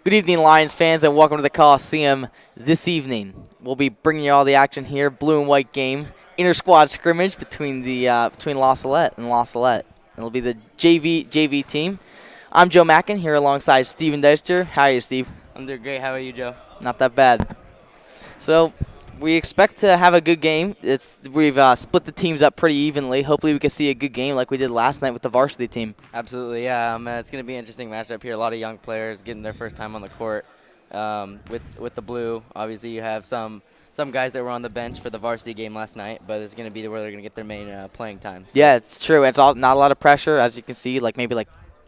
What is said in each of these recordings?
Good evening, Lions fans, and welcome to the Coliseum this evening. We'll be bringing you all the action here. Blue and white game, inter-squad scrimmage between La Salette and La Salette. It'll be the JV team. I'm Joe Mackin here alongside Steven Deister. How are you, Steve? I'm doing great. How are you, Joe? Not that bad. So we expect to have a good game. We've split the teams up pretty evenly. Hopefully we can see a good game like we did last night with the varsity team. Absolutely, yeah. It's going to be an interesting matchup here. A lot of young players getting their first time on the court. With the blue, obviously you have some guys that were on the bench for the varsity game last night, but it's going to be where they're going to get their main playing time. So. Yeah, it's true. It's not a lot of pressure, as you can see. Maybe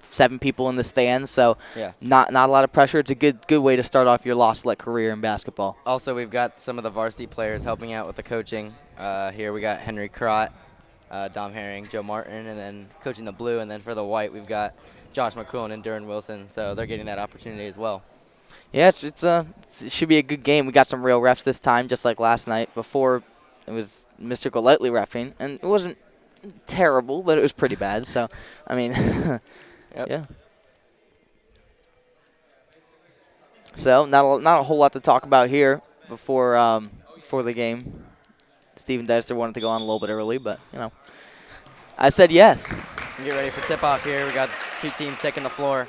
7 people in the stands, so yeah, not a lot of pressure. It's a good way to start off your La Salette career in basketball. Also, we've got some of the varsity players helping out with the coaching. Here we got Henry Crott, Dom Herring, Joe Martin, and then coaching the blue. And then for the white, we've got Josh McCoon and Duran Wilson, so they're getting that opportunity as well. Yeah, it should be a good game. We got some real refs this time, just like last night. Before, it was Mr. Golightly reffing, and it wasn't terrible, but it was pretty bad. So, I mean, yep. Yeah. So, not a whole lot to talk about here before the game. Steven Deister wanted to go on a little bit early, but, I said yes. Get ready for tip-off here. We got two teams taking the floor.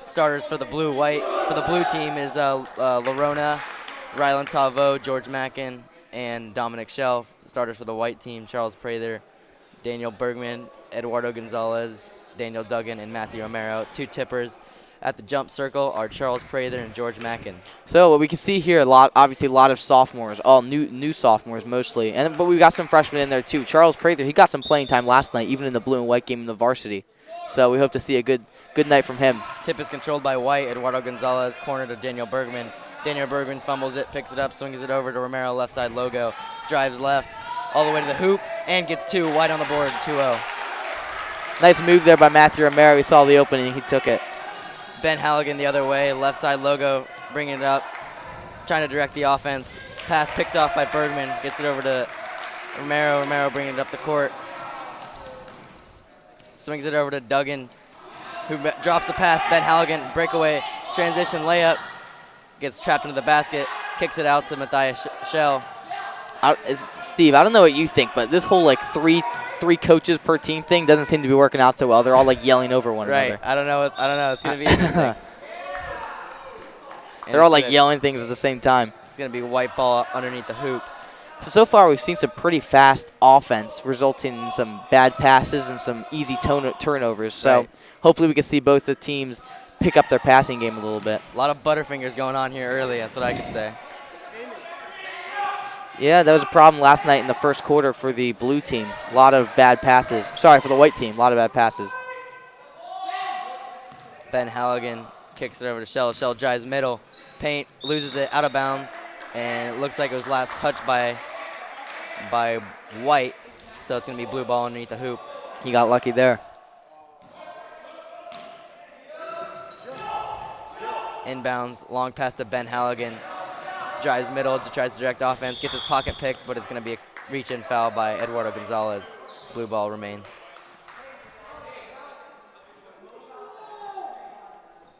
Starters for the blue-white. For the blue team is Larona, Rylan Tavo, George Mackin, and Dominic Shelf. Starters for the white team, Charles Prather, Daniel Bergman, Eduardo Gonzalez, Daniel Duggan, and Matthew Romero. Two tippers at the jump circle are Charles Prather and George Mackin. So what we can see here, obviously a lot of sophomores, all new sophomores mostly, but we've got some freshmen in there too. Charles Prather, he got some playing time last night, even in the blue and white game in the varsity. So we hope to see a good night from him. Tip is controlled by white. Eduardo Gonzalez, corner to Daniel Bergman. Daniel Bergman fumbles it, picks it up, swings it over to Romero, left side logo, drives left, all the way to the hoop, and gets two. White on the board, 2-0. Nice move there by Matthew Romero. He saw the opening, he took it. Ben Halligan the other way, left side logo, bringing it up, trying to direct the offense. Pass picked off by Bergman, gets it over to Romero. Romero bringing it up the court. Swings it over to Duggan, who drops the pass. Ben Halligan, breakaway, transition layup, gets trapped into the basket, kicks it out to Matthias Shell. Steve, I don't know what you think, but this whole three coaches per team thing doesn't seem to be working out so well. They're all yelling over one another. Right. I don't know. It's going to be interesting. They're all yelling things at the same time. It's going to be white ball underneath the hoop. So far, we've seen some pretty fast offense, resulting in some bad passes and some easy turnovers. So right. Hopefully we can see both the teams pick up their passing game a little bit. A lot of butterfingers going on here early. That's what I can say. Yeah, that was a problem last night in the first quarter for the blue team. A lot of bad passes. Sorry, for the white team, a lot of bad passes. Ben Halligan kicks it over to Shell. Shell drives middle. Paint, loses it out of bounds. And it looks like it was last touched by white. So it's going to be blue ball underneath the hoop. He got lucky there. Inbounds, long pass to Ben Halligan. Drives middle, tries to direct offense, gets his pocket picked, but it's going to be a reach-in foul by Eduardo Gonzalez. Blue ball remains.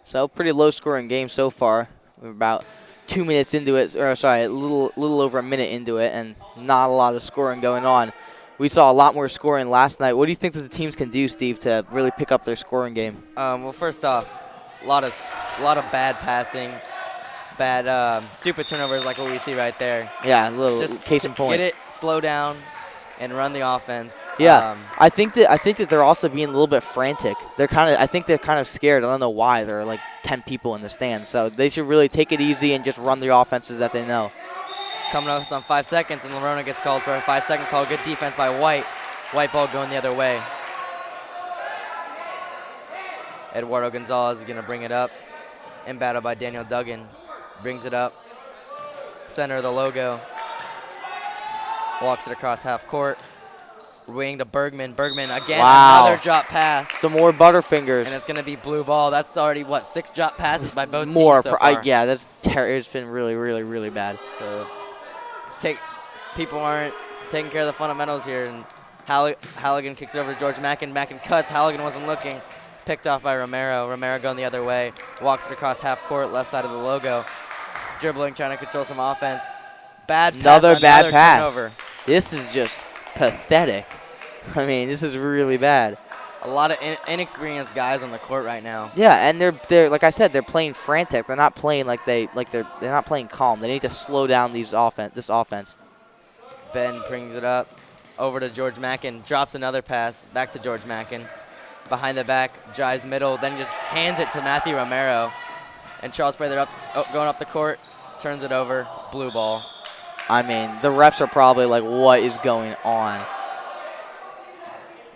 So pretty low-scoring game so far. We're about 2 minutes into it, or sorry, a little over a minute into it, and not a lot of scoring going on. We saw a lot more scoring last night. What do you think that the teams can do, Steve, to really pick up their scoring game? Well, first off, a lot of bad passing, bad stupid turnovers like what we see right there. Yeah, a little Just case in point. Get it, slow down, and run the offense. Yeah, I think that they're also being a little bit frantic. I think they're kind of scared. I don't know why. There are 10 people in the stands, so they should really take it easy and just run the offenses that they know. Coming up on 5 seconds, and Larona gets called for a 5-second call. Good defense by White. White ball going the other way. Eduardo Gonzalez is going to bring it up. Inbounded by Daniel Duggan. Brings it up. Center of the logo. Walks it across half court. Wing to Bergman. Bergman again, another drop pass. Some more butterfingers. And it's going to be blue ball. That's already, 6 drop passes by both teams so far. Yeah, that's it's been really, really, really bad. So people aren't taking care of the fundamentals here. And Halligan kicks over to George Mackin. Mackin cuts. Halligan wasn't looking. Picked off by Romero. Romero going the other way. Walks it across half court, left side of the logo. Dribbling, trying to control some offense. Bad pass. Another bad pass. Turnover. This is just pathetic. I mean, this is really bad. A lot of inexperienced guys on the court right now. Yeah, and they're like I said, they're playing frantic. They're not playing they're not playing calm. They need to slow down this offense. Ben brings it up over to George Mackin. Drops another pass back to George Mackin. Behind the back, drives middle, then just hands it to Matthew Romero. And Charles Prather going up the court, turns it over, blue ball. I mean, the refs are probably like, what is going on?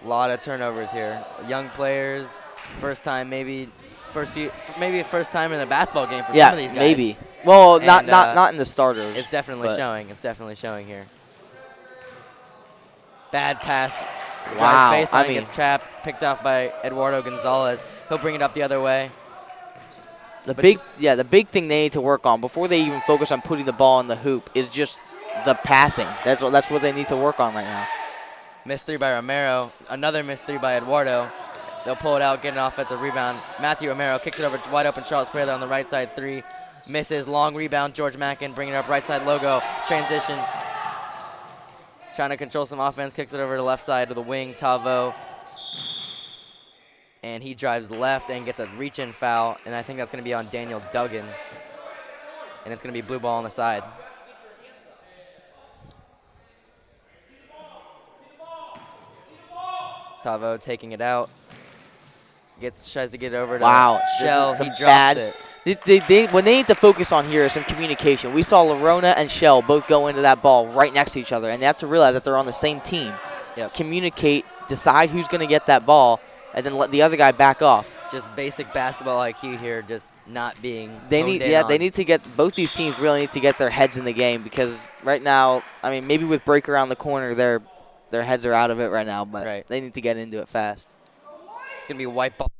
A lot of turnovers here. Young players, first time maybe first time in a basketball game for some of these guys. Yeah, maybe. Well, And, not in the starters. It's definitely showing. It's definitely showing here. Bad pass. Wow. Drives baseline, gets trapped, picked off by Eduardo Gonzalez. He'll bring it up the other way. The big thing they need to work on before they even focus on putting the ball in the hoop is just the passing. That's what they need to work on right now. Missed three by Romero. Another missed three by Eduardo. They'll pull it out, get an offensive rebound. Matthew Romero kicks it over wide open. Charles Prather on the right side, three. Misses, long rebound. George Mackin bringing it up right side logo. Transition. Trying to control some offense. Kicks it over to the left side of the wing. Tavo. And he drives left and gets a reach-in foul. And I think that's going to be on Daniel Duggan. And it's going to be blue ball on the side. Tavo taking it out. Tries to get it over to Shell. He drops it. What they need to focus on here is some communication. We saw Lerona and Shell both go into that ball right next to each other, and they have to realize that they're on the same team. Yep. Communicate, decide who's going to get that ball, and then let the other guy back off. Just basic basketball IQ here, just not being. They need to get both these teams really need to get their heads in the game because right now, I mean, maybe with break around the corner, their heads are out of it right now, but they need to get into it fast. It's gonna be a white ball.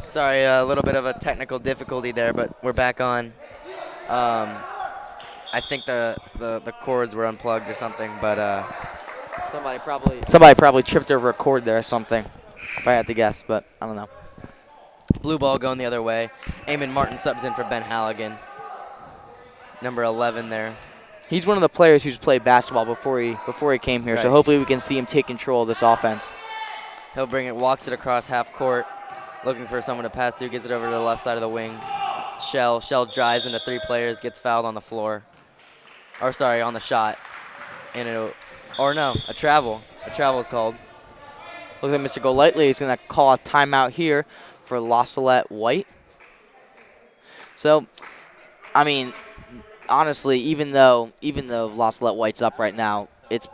Sorry, a little bit of a technical difficulty there, but we're back on. I think the cords were unplugged or something, but Somebody probably tripped over a cord there or something, if I had to guess, but I don't know. Blue ball going the other way. Eamon Martin subs in for Ben Halligan. Number 11 there. He's one of the players who's played basketball before he came here, so hopefully we can see him take control of this offense. He'll bring it, walks it across half court, looking for someone to pass to, gets it over to the left side of the wing. Shell drives into three players, gets fouled on the floor. Or sorry, on the shot. And a travel. A travel is called. Looks like Mr. Golightly is going to call a timeout here for La Salette White. So, I mean, honestly, even though La Salette White's up right now, it's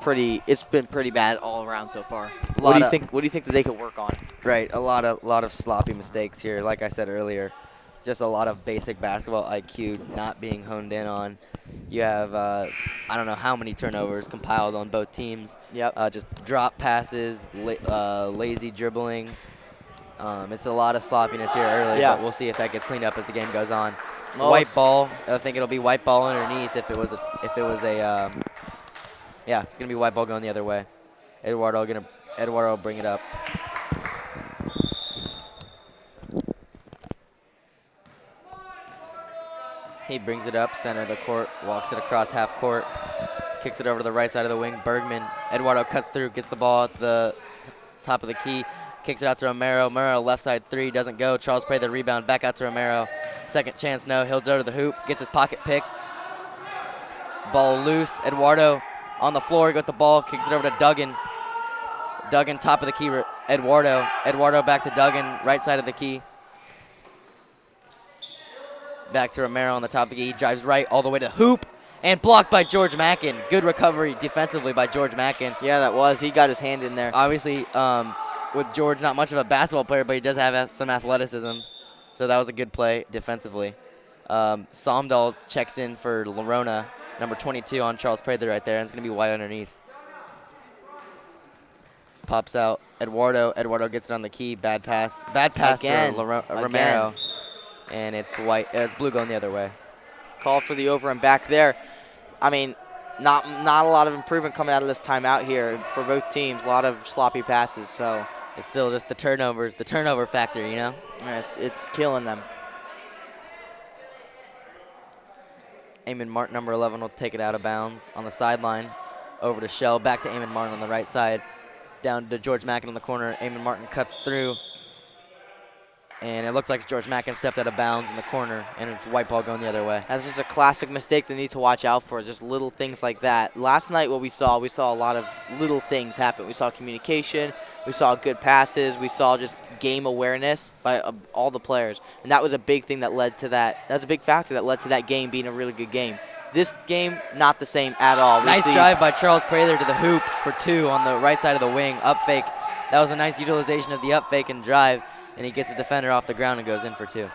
been pretty bad all around so far. What do you think that they could work on? Right, a lot of sloppy mistakes here. Like I said earlier, just a lot of basic basketball IQ not being honed in on. You have I don't know how many turnovers compiled on both teams. Yep. Just drop passes, lazy dribbling. It's a lot of sloppiness here early, but we'll see if that gets cleaned up as the game goes on. Well, white ball. I think it'll be white ball underneath if it was yeah, it's gonna be white ball going the other way. Eduardo will bring it up. He brings it up, center of the court, walks it across half court, kicks it over to the right side of the wing. Bergman, Eduardo cuts through, gets the ball at the top of the key, kicks it out to Romero. Romero, left side three, doesn't go. Charles Pray the rebound, back out to Romero. Second chance, no. He'll go to the hoop, gets his pocket pick. Ball loose. Eduardo on the floor, got the ball, kicks it over to Duggan. Duggan, top of the key, Eduardo. Eduardo back to Duggan, right side of the key. Back to Romero on the top of the key. He drives right all the way to the hoop and blocked by George Mackin. Good recovery defensively by George Mackin. Yeah, that was. He got his hand in there. Obviously, with George, not much of a basketball player, but he does have some athleticism. So that was a good play defensively. Somdahl checks in for Lerona, number 22 on Charles Prather right there, and it's going to be White underneath. Pops out. Eduardo gets it on the key. Bad pass. Bad pass Again. for Romero. And it's White. It's Blue going the other way. Call for the over and back there. I mean, not a lot of improvement coming out of this timeout here for both teams. A lot of sloppy passes. So it's still just the turnovers, the turnover factor, you know? yes, it's killing them. Eamon Martin, number 11, will take it out of bounds on the sideline. Over to Shell. Back to Eamon Martin on the right side. Down to George Mackin in the corner. Eamon Martin cuts through. And it looks like George Mackin stepped out of bounds in the corner, and it's white ball going the other way. That's just a classic mistake they need to watch out for, just little things like that. Last night what we saw a lot of little things happen. We saw communication, we saw good passes, we saw just game awareness by all the players. And that was a big thing that led to that. That's a big factor that led to that game being a really good game. This game, not the same at all. Nice drive by Charles Prather to the hoop for two on the right side of the wing. Up fake. That was a nice utilization of the up fake and drive. And he gets the defender off the ground and goes in for two.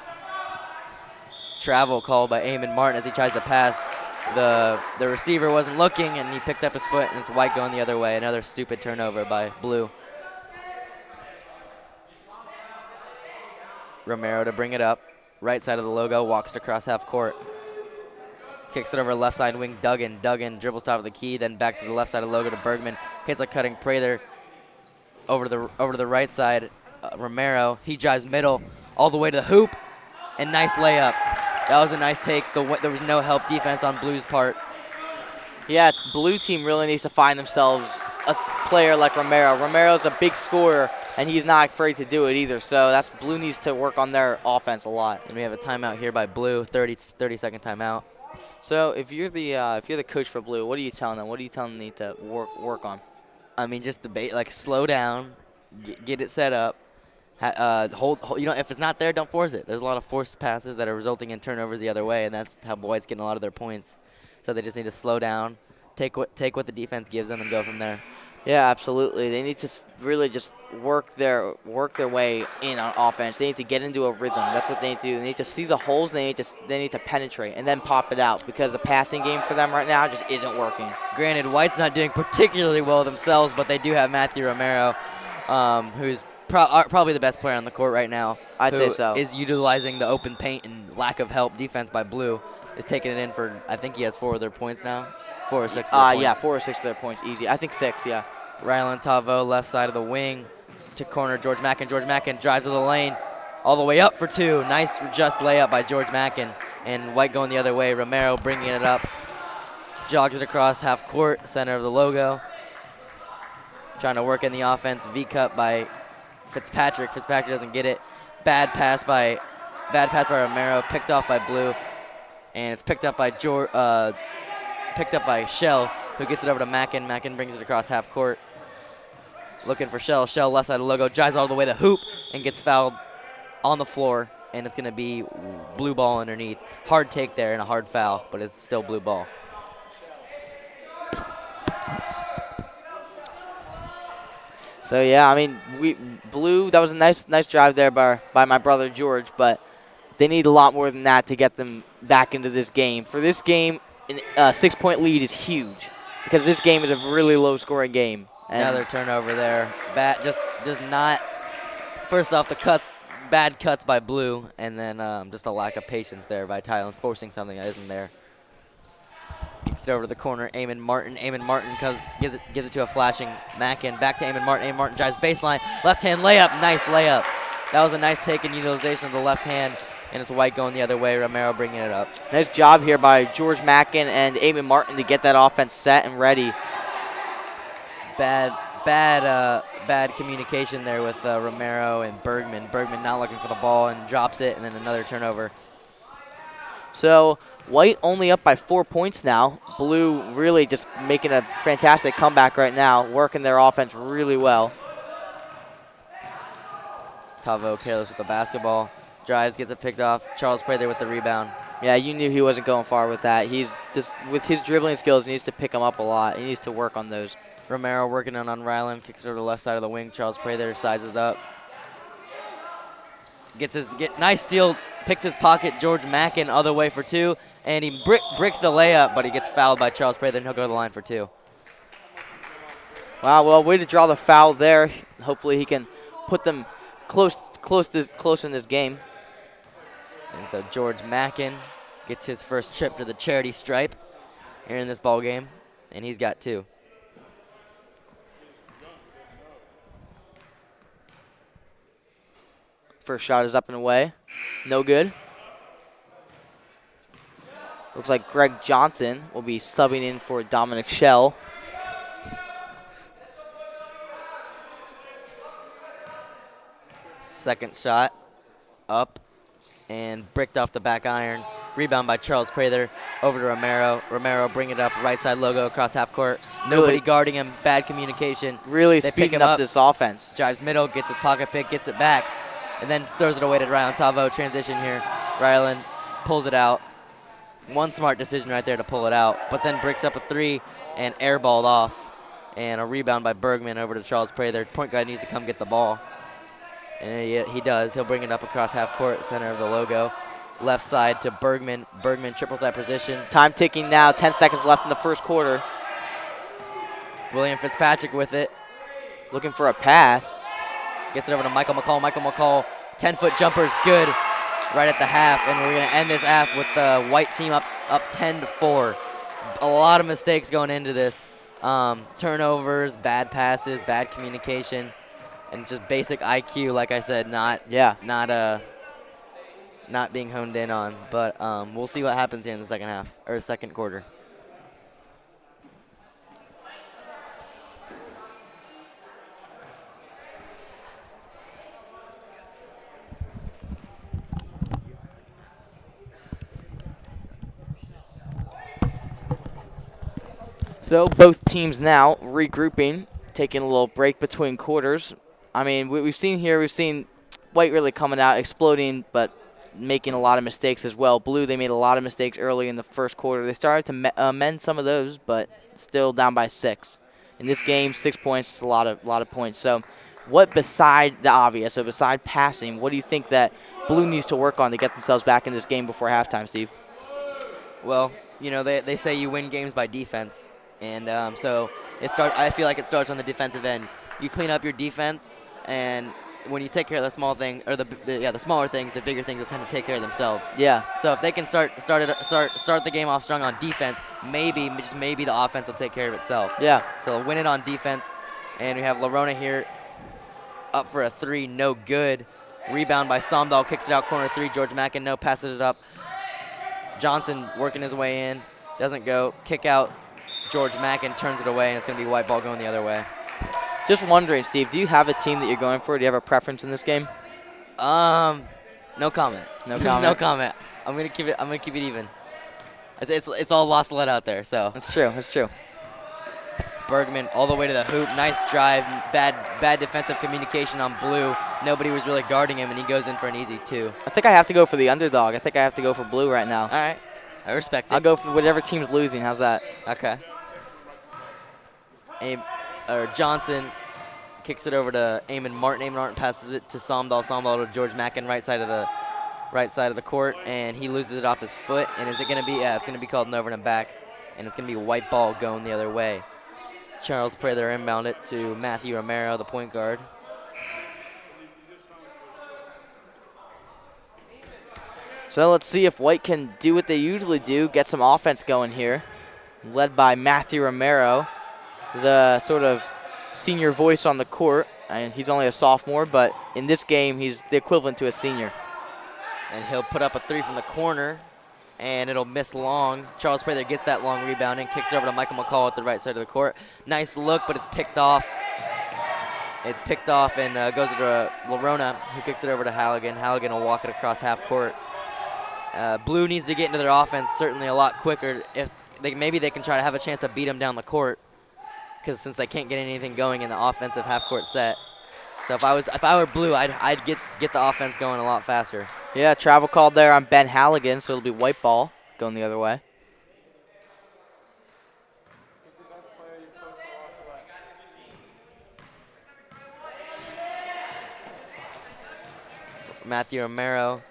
Travel called by Eamon Martin as he tries to pass. The receiver wasn't looking, and he picked up his foot, and it's White going the other way. Another stupid turnover by Blue. Romero to bring it up. Right side of the logo, walks across half court. Kicks it over left side wing, Duggan. Duggan dribbles top of the key, then back to the left side of the logo to Bergman. Hits a cutting Prather over to the right side. Romero, he drives middle all the way to the hoop, and nice layup. That was a nice take. There was no help defense on Blue's part. Yeah, Blue team really needs to find themselves a player like Romero. Romero's a big scorer, and he's not afraid to do it either. So Blue needs to work on their offense a lot. And we have a timeout here by Blue, 30-second timeout. So if you're the coach for Blue, what are you telling them? What are you telling them they need to work on? I mean, just slow down, get it set up. Hold, if it's not there, don't force it. There's a lot of forced passes that are resulting in turnovers the other way, and that's how White's getting a lot of their points. So they just need to slow down, take what the defense gives them, and go from there. Yeah, absolutely. They need to really just work their way in on offense. They need to get into a rhythm. That's what they need to do. They need to see the holes. And they need to penetrate and then pop it out, because the passing game for them right now just isn't working. Granted, White's not doing particularly well themselves, but they do have Matthew Romero, who's probably the best player on the court right now. I'd say so. Is utilizing the open paint and lack of help defense by Blue. Is taking it in for, I think he has 4 of their points now. 4 or 6 of their points. Yeah, 4 or 6 of their points, easy. I think 6, yeah. Rylan Tavo, left side of the wing, to corner George Mackin. George Mackin drives to the lane, all the way up for 2. Nice just layup by George Mackin. And White going the other way. Romero bringing it up. Jogs it across half court, center of the logo. Trying to work in the offense. V-cut by Fitzpatrick. Fitzpatrick doesn't get it. Bad pass by Romero. Picked off by Blue. And it's picked up by Shell, who gets it over to Mackin. Mackin brings it across half court. Looking for Shell. Shell left side of the logo, drives all the way to the hoop and gets fouled on the floor. And it's going to be Blue ball underneath. Hard take there and a hard foul, but it's still Blue ball. So yeah, I mean, Blue. That was a nice drive there by my brother George, but they need a lot more than that to get them back into this game. For this game, a 6-point lead is huge, because this game is a really low-scoring game. And another turnover there. Just not. First off, bad cuts by Blue, and then just a lack of patience there by Tylen, forcing something that isn't there. Kicks it over to the corner. Eamon Martin. Eamon Martin gives it to a flashing Mackin. Back to Eamon Martin. Eamon Martin drives baseline. Left hand layup. Nice layup. That was a nice take and utilization of the left hand and it's White going the other way. Romero bringing it up. Nice job here by George Mackin and Eamon Martin to get that offense set and ready. Bad communication there with Romero and Bergman. Bergman not looking for the ball and drops it, and then another turnover. So White only up by 4 points now. Blue really just making a fantastic comeback right now, working their offense really well. Tavo careless with the basketball. Drives, gets it picked off. Charles Prather with the rebound. Yeah, you knew he wasn't going far with that. He's just, with his dribbling skills, he needs to pick them up a lot. He needs to work on those. Romero working on Ryland, kicks it over the left side of the wing. Charles Prather sizes up. Nice steal, picks his pocket. George Mackin other way for two, and he bricks the layup, but he gets fouled by Charles Prather, and he'll go to the line for two. Wow, well, way to draw the foul there. Hopefully he can put them close in this game. And so George Mackin gets his first trip to the charity stripe here in this ball game, and he's got two. First shot is up and away. No good. Looks like Greg Johnson will be subbing in for Dominic Schell. Second shot up and bricked off the back iron. Rebound by Charles Prather over to Romero. Romero bring it up, right side logo across half court. Nobody guarding him, bad communication. Really They speeding up this offense. Drives middle, gets his pocket pick, gets it back, and then throws it away to Ryland Tavo. Transition here. Ryland pulls it out. One smart decision right there to pull it out, but then bricks up a three and airballed off. And a rebound by Bergman over to Charles Prather. Point guard needs to come get the ball. And he does. He'll bring it up across half court, center of the logo. Left side to Bergman. Bergman triples that position. Time ticking now. 10 seconds left in the first quarter. William Fitzpatrick with it. Looking for a pass. Gets it over to Michael McCall. Michael McCall, 10-foot jumper is good right at the half. And we're going to end this half with the White team up 10-4. A lot of mistakes going into this. Turnovers, bad passes, bad communication, and just basic IQ, like I said, not being honed in on. But we'll see what happens here in the second half, or second quarter. So both teams now regrouping, taking a little break between quarters. I mean, we've seen White really coming out, exploding, but making a lot of mistakes as well. Blue, they made a lot of mistakes early in the first quarter. They started to mend some of those, but still down by 6. In this game, 6 points is a lot of points. So what beside the obvious, so beside passing, what do you think that Blue needs to work on to get themselves back in this game before halftime, Steve? Well, you know, they say you win games by defense. And so I feel like it starts on the defensive end. You clean up your defense, and when you take care of the small thing, or the smaller things, the bigger things will tend to take care of themselves. Yeah. So if they can start the game off strong on defense, maybe the offense will take care of itself. Yeah. So win it on defense, and we have Lerona here up for a three, no good. Rebound by Somdahl, kicks it out corner three. George Mackin, no, passes it up. Johnson working his way in, doesn't go. Kick out. George Mackin turns it away, and it's going to be White ball going the other way. Just wondering, Steve, do you have a team that you're going for? Do you have a preference in this game? No comment. No comment. No comment. I'm gonna keep it even. It's all La Salette out there, so. That's true. That's true. Bergman all the way to the hoop. Nice drive. Bad defensive communication on Blue. Nobody was really guarding him, and he goes in for an easy two. I think I have to go for the underdog. I think I have to go for Blue right now. All right. I respect it. I'll go for whatever team's losing. How's that? Okay. Johnson kicks it over to Eamon Martin. Eamon Martin passes it to Somdahl. Somdahl to George Mackin, right side of the court, and he loses it off his foot. And is it going to be? Yeah, it's going to be called an over and back, and it's going to be a White ball going the other way. Charles Prather inbound it to Matthew Romero, the point guard. So let's see if White can do what they usually do, get some offense going here. Led by Matthew Romero, the sort of senior voice on the court. And he's only a sophomore, but in this game, he's the equivalent to a senior. And he'll put up a 3 from the corner, and it'll miss long. Charles Prather gets that long rebound and kicks it over to Michael McCall at the right side of the court. Nice look, but it's picked off. It's picked off and goes to Lerona, who kicks it over to Halligan. Halligan will walk it across half court. Blue needs to get into their offense certainly a lot quicker. If maybe they can try to have a chance to beat them down the court, because since they can't get anything going in the offensive half court set. So if I were Blue, I'd get the offense going a lot faster. Yeah, travel called there on Ben Halligan, so it'll be white ball going the other way. Matthew Romero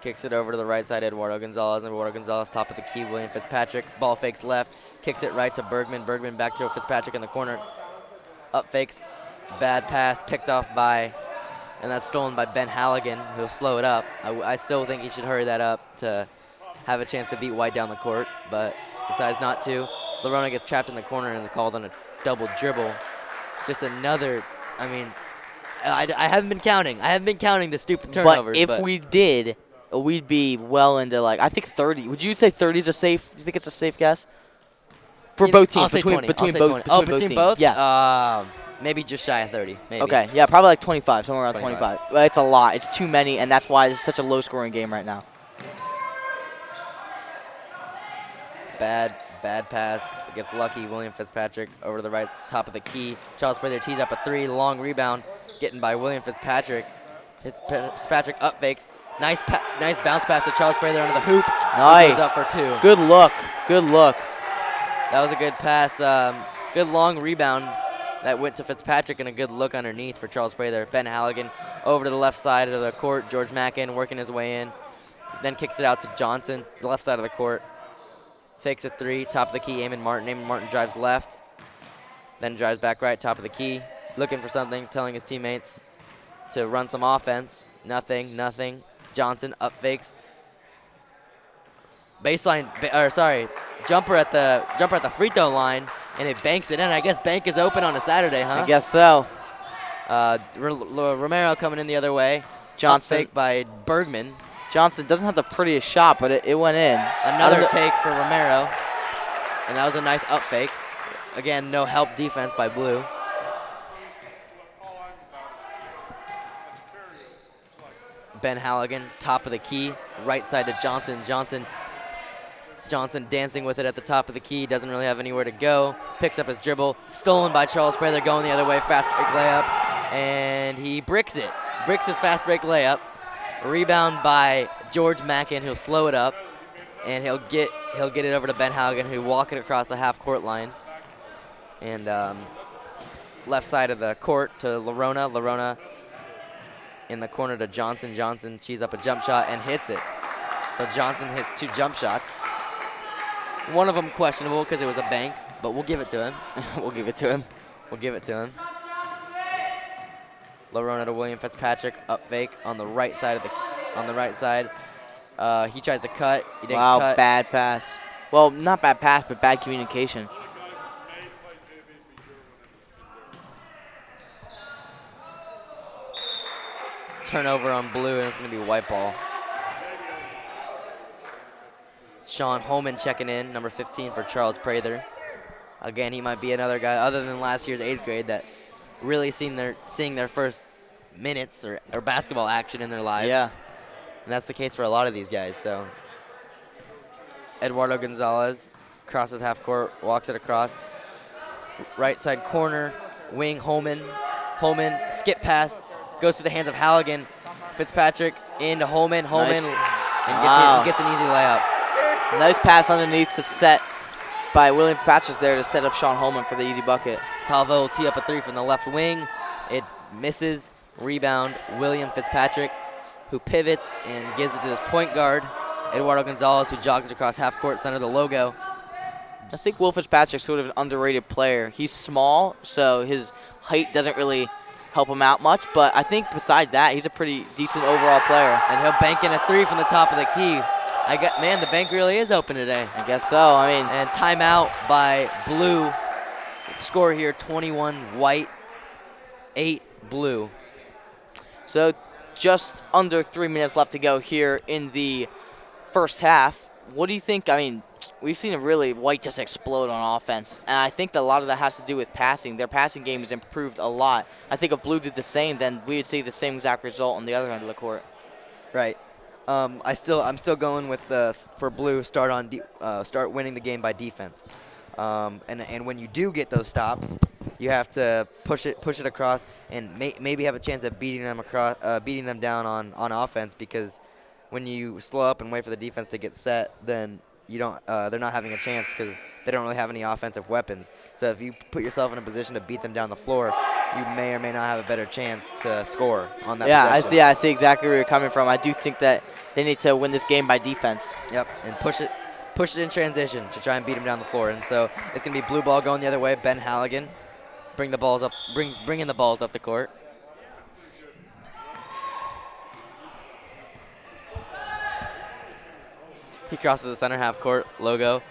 kicks it over to the right side, Eduardo Gonzalez. Eduardo Gonzalez, top of the key. William Fitzpatrick, ball fakes left, kicks it right to Bergman. Bergman back to Fitzpatrick in the corner. Up fakes, bad pass, picked off by, and that's stolen by Ben Halligan, who'll slow it up. I still think he should hurry that up to have a chance to beat White down the court, but decides not to. Lerona gets trapped in the corner and called on a double dribble. Just another, I mean, I haven't been counting. I haven't been counting the stupid turnovers. But if we did, we'd be well into, like, I think 30. Would you say 30 is a safe? You think it's a safe guess for both teams? I'll say 20. Between Between both? Yeah. Maybe just shy of 30. Maybe. Okay. Yeah, probably like 25, somewhere around 25. 25. Well, it's a lot. It's too many, and that's why it's such a low-scoring game right now. Bad pass. Gets lucky. William Fitzpatrick over to the right top of the key. Charles Prather tees up a 3. Long rebound. Getting by William Fitzpatrick. Fitzpatrick up fakes. Nice bounce pass to Charles Prather under the hoop. Nice. Goes up for 2. Good look. Good look. That was a good pass. Good long rebound that went to Fitzpatrick, and a good look underneath for Charles Prather. Ben Halligan over to the left side of the court. George Mackin working his way in. Then kicks it out to Johnson, the left side of the court. Fakes a 3, top of the key, Eamon Martin. Eamon Martin drives left, then drives back right, top of the key. Looking for something, telling his teammates to run some offense. Nothing. Johnson up fakes. Jumper at the free throw line, and it banks it in. I guess bank is open on a Saturday, huh? I guess so. Romero coming in the other way. Johnson. Up fake by Bergman. Johnson doesn't have the prettiest shot, but it went in. Another take for Romero, and that was a nice up fake. Again, no help defense by Blue. Ben Halligan, top of the key, right side to Johnson. Johnson dancing with it at the top of the key, doesn't really have anywhere to go. Picks up his dribble, stolen by Charles Prather, going the other way, fast break layup, and he bricks it. Bricks his fast break layup. Rebound by George Mackin, who'll slow it up, and he'll get it over to Ben Halligan, who walk it across the half court line. And left side of the court to Lerona. Lerona in the corner to Johnson. Johnson cheese up a jump shot and hits it. So Johnson hits 2 jump shots. One of them questionable because it was a bank, but we'll give it to him. We'll give it to him. Lerona to William Fitzpatrick, up fake on the right side he tries to cut. He didn't cut. Wow, bad pass. Well, not bad pass, but bad communication. Turnover on Blue, and it's going to be white ball. Sean Holman checking in, number 15 for Charles Prather. Again, he might be another guy other than last year's 8th grade that really seeing their first minutes or basketball action in their lives. Yeah. And that's the case for a lot of these guys. So Eduardo Gonzalez crosses half court, walks it across. Right side corner, wing Holman. Holman, skip pass, goes to the hands of Halligan. Fitzpatrick into Holman. Nice. And gets an easy layup. Nice pass underneath to set by William Fitzpatrick there to set up Sean Holman for the easy bucket. Talvo will tee up a 3 from the left wing. It misses. Rebound, William Fitzpatrick, who pivots and gives it to his point guard, Eduardo Gonzalez, who jogs across half court, center the logo. I think Will Fitzpatrick's sort of an underrated player. He's small, so his height doesn't really help him out much, but I think beside that, he's a pretty decent overall player. And he'll bank in a 3 from the top of the key. The bank really is open today. I guess so. And timeout by Blue. Score here, 21 White, 8 Blue. So just under 3 minutes left to go here in the first half. What do you think? I mean, we've seen White just explode on offense, and I think that a lot of that has to do with passing. Their passing game has improved a lot. I think if Blue did the same, then we would see the same exact result on the other end of the court. Right. I'm still going with for Blue start winning the game by defense. And when you do get those stops, you have to push it across and maybe have a chance of beating them down on offense, because when you slow up and wait for the defense to get set, then you don't they're not having a chance because they don't really have any offensive weapons. So if you put yourself in a position to beat them down the floor, you may or may not have a better chance to score on that possession. I see exactly where you're coming from. I do think that they need to win this game by defense. Yep, and push it in transition to try and beat them down the floor. And so it's going to be blue ball going the other way. Ben Halligan bringing the balls up the court. He crosses the center half court logo,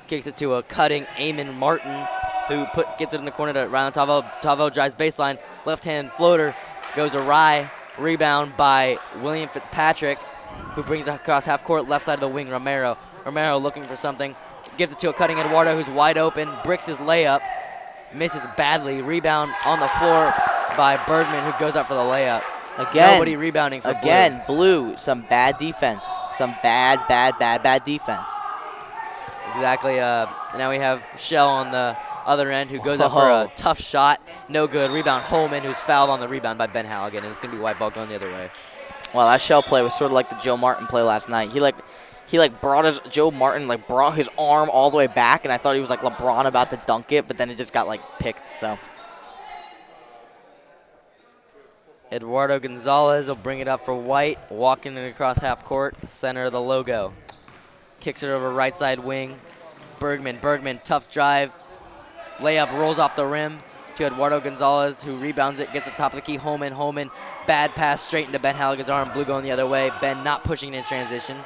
kicks it to a cutting Eamon Martin, who gets it in the corner to Rylan Tavo. Tavo drives baseline, left hand floater goes awry. Rebound by William Fitzpatrick, who brings it across half court, left side of the wing. Romero looking for something, gives it to a cutting Eduardo, who's wide open, bricks his layup, misses badly. Rebound on the floor by Bergman, who goes up for the layup. Again, nobody rebounding for Blue. Some bad defense. Some bad defense. Exactly. Now we have Shell on the other end, who goes up for a tough shot. No good. Rebound Holman, who's fouled on the rebound by Ben Halligan, and it's going to be white ball going the other way. Well, that Shell play was sort of like the Joe Martin play last night. He brought his arm all the way back, and I thought he was like LeBron about to dunk it, but then it just got picked. So Eduardo Gonzalez will bring it up for White, walking it across half court, center of the logo. Kicks it over right side wing. Bergman, tough drive. Layup rolls off the rim to Eduardo Gonzalez, who rebounds it, gets the top of the key. Holman, bad pass straight into Ben Halligan's arm. Blue going the other way. Ben not pushing in transition.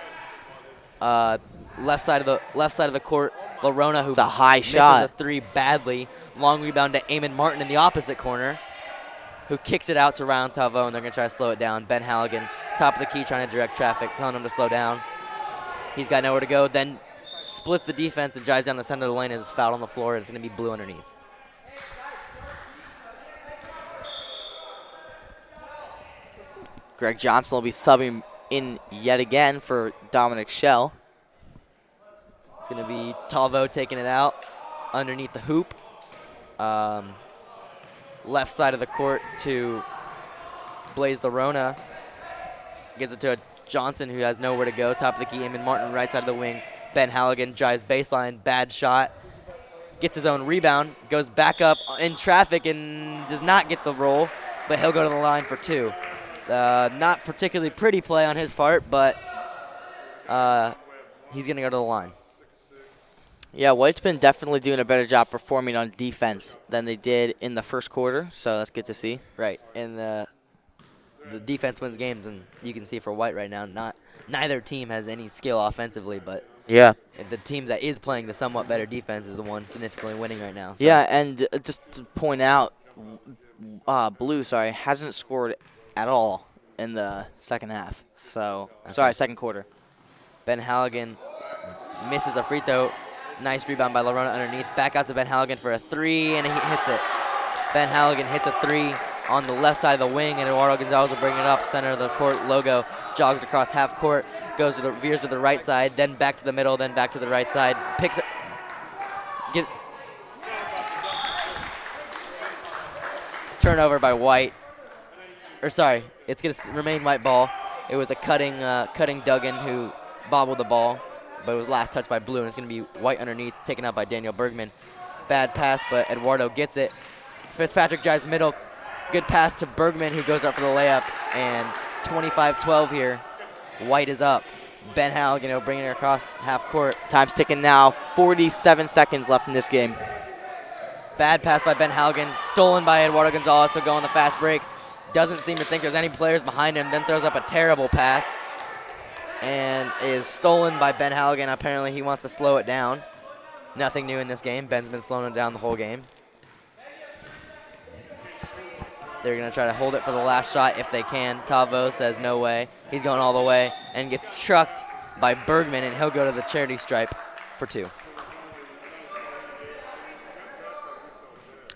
Left side of the court, Larona, who it's a high misses shot. a three badly. Long rebound to Eamon Martin in the opposite corner, who kicks it out to Ryan Tavo, and they're going to try to slow it down. Ben Halligan, top of the key, trying to direct traffic, telling him to slow down. He's got nowhere to go, then splits the defense and drives down the center of the lane and is fouled on the floor, and it's going to be Blue underneath. Greg Johnson will be subbing in yet again for Dominic Shell. It's going to be Tavo taking it out underneath the hoop. Left side of the court to Blaze Larona. Gives it to a Johnson, who has nowhere to go. Top of the key, Eamon Martin, right side of the wing. Ben Halligan drives baseline, bad shot. Gets his own rebound, goes back up in traffic and does not get the roll, but he'll go to the line for two. Not particularly pretty play on his part, but he's going to go to the line. Yeah, White's been definitely doing a better job performing on defense than they did in the first quarter, so that's good to see. Right, and the defense wins games, and you can see for White right now, neither team has any skill offensively, but yeah, the team that is playing the somewhat better defense is the one significantly winning right now. So. Yeah, and just to point out, Blue, hasn't scored at all in the second half. So, second quarter. Ben Halligan misses a free throw. Nice rebound by Larona underneath. Back out to Ben Halligan for a three, and he hits it. Ben Halligan hits a three on the left side of the wing, and Eduardo Gonzalez will bring it up. Center of the court logo. Jogs across half court. Veers to the right side, then back to the middle, then back to the right side. Picks it. Turnover by White. It's going to remain White ball. It was a cutting Duggan who bobbled the ball, but it was last touched by Blue, and it's going to be White underneath, taken out by Daniel Bergman. Bad pass, but Eduardo gets it. Fitzpatrick drives middle. Good pass to Bergman, who goes up for the layup, and 25-12 here. White is up. Ben Halligan bringing it across half court. Time's ticking now. 47 seconds left in this game. Bad pass by Ben Halligan. Stolen by Eduardo Gonzalez, so go on the fast break. Doesn't seem to think there's any players behind him, then throws up a terrible pass. And is stolen by Ben Halligan. Apparently he wants to slow it down. Nothing new in this game. Ben's been slowing it down the whole game. They're going to try to hold it for the last shot if they can. Tavo says no way. He's going all the way and gets trucked by Bergman, and he'll go to the charity stripe for 2.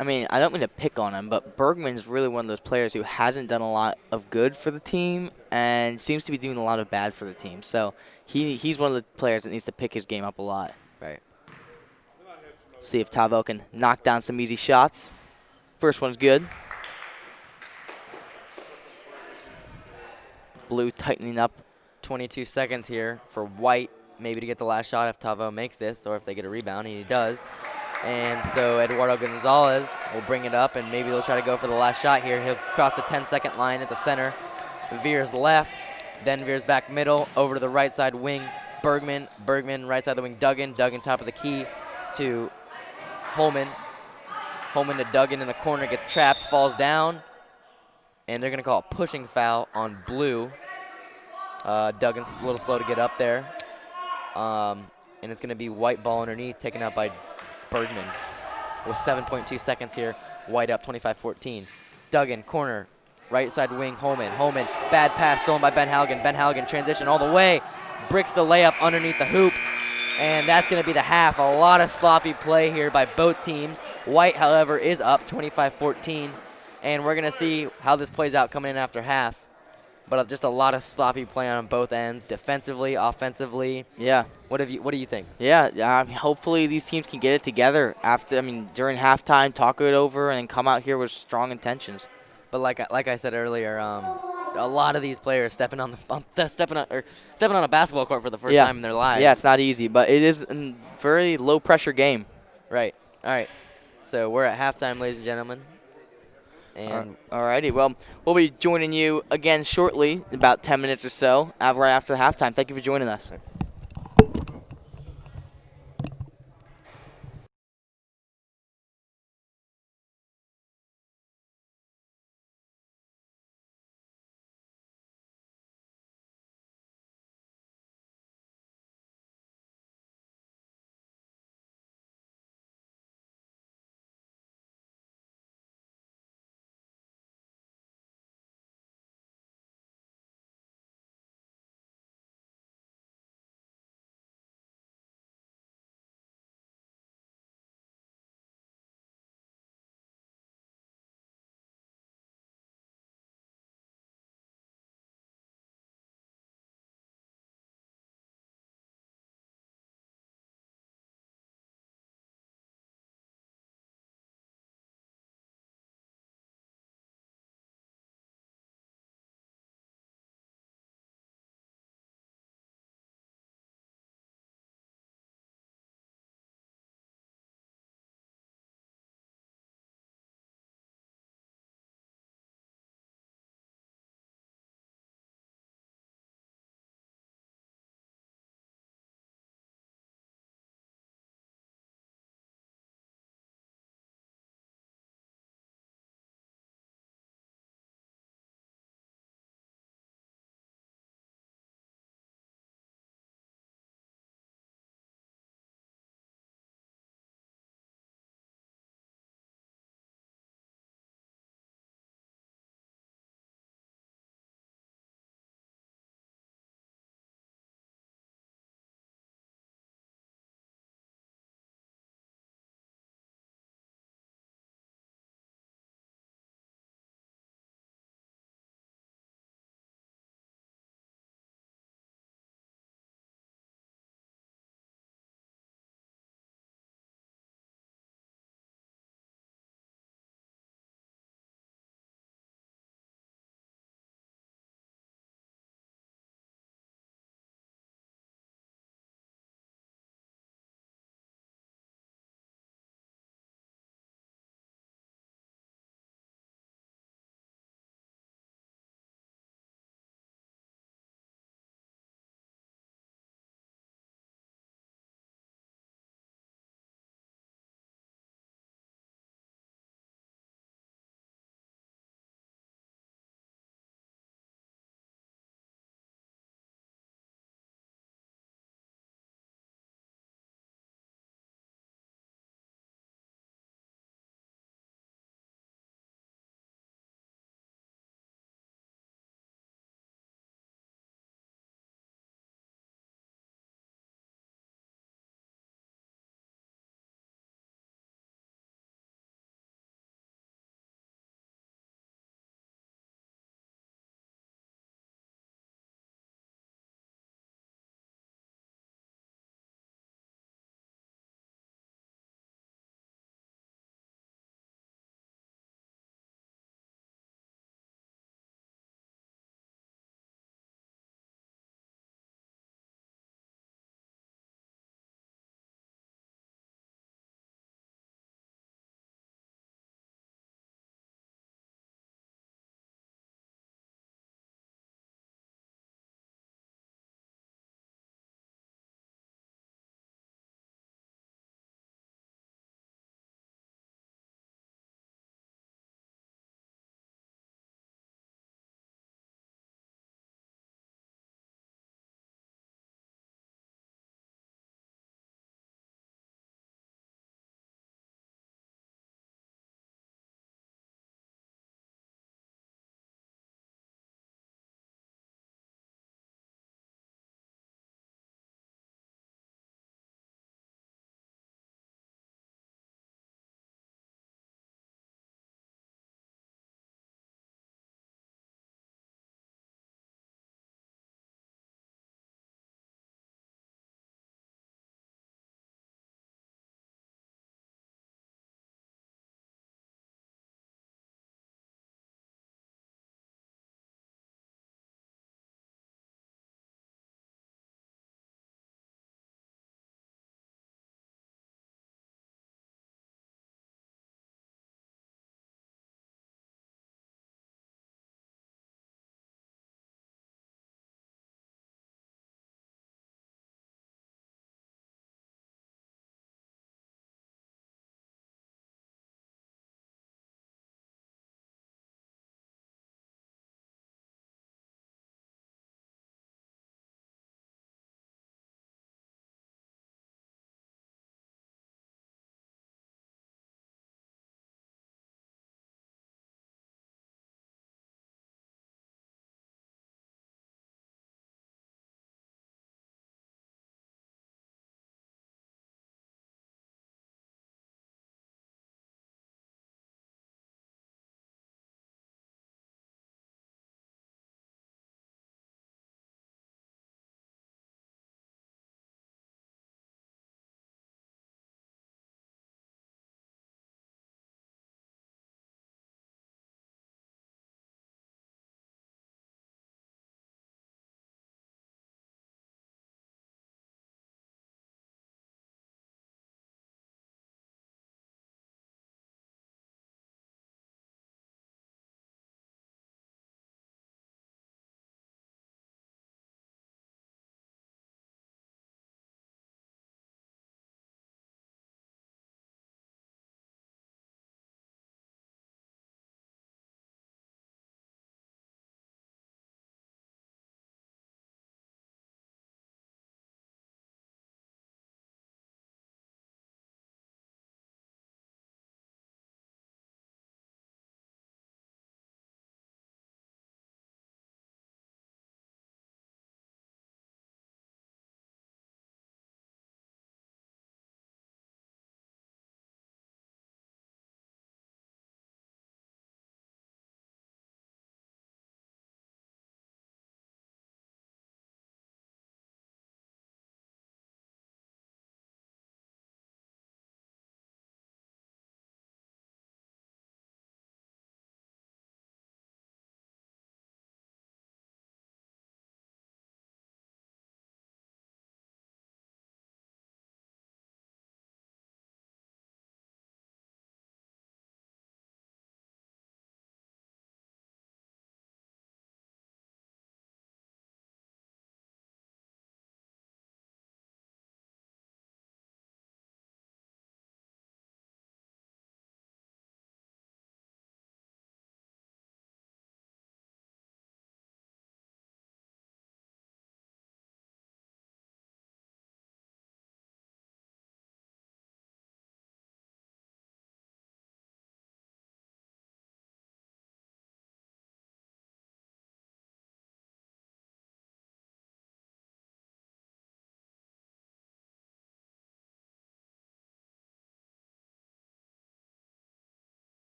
I mean, I don't mean to pick on him, but Bergman's really one of those players who hasn't done a lot of good for the team and seems to be doing a lot of bad for the team. So he's one of the players that needs to pick his game up a lot. Right. See if Tavo can knock down some easy shots. First one's good. Blue tightening up. 22 seconds here for White, maybe to get the last shot if Tavo makes this, or if they get a rebound, and he does. And so Eduardo Gonzalez will bring it up, and maybe they'll try to go for the last shot here. He'll cross the 10-second line at the center. Veers left, then veers back middle, over to the right side wing. Bergman, right side of the wing, Duggan top of the key to Holman. Holman to Duggan in the corner, gets trapped, falls down, and they're going to call a pushing foul on Blue. Duggan's a little slow to get up there. And it's going to be White ball underneath, taken out by Bergman. With 7.2 seconds here, White up 25-14. Duggan, corner, right side wing, Holman, bad pass stolen by Ben Halligan. Ben Halligan transition all the way, bricks the layup underneath the hoop, and that's going to be the half. A lot of sloppy play here by both teams. White, however, is up 25-14, and we're going to see how this plays out coming in after half. But just a lot of sloppy play on both ends, defensively, offensively. Yeah. What do you think? Yeah, hopefully these teams can get it together during halftime, talk it over, and then come out here with strong intentions. But like I said earlier, a lot of these players stepping on a basketball court for the first time in their lives. Yeah, it's not easy, but it is a very low pressure game. Right. All right. So we're at halftime, ladies and gentlemen. And alrighty, well, we'll be joining you again shortly, about 10 minutes or so, right after the halftime. Thank you for joining us.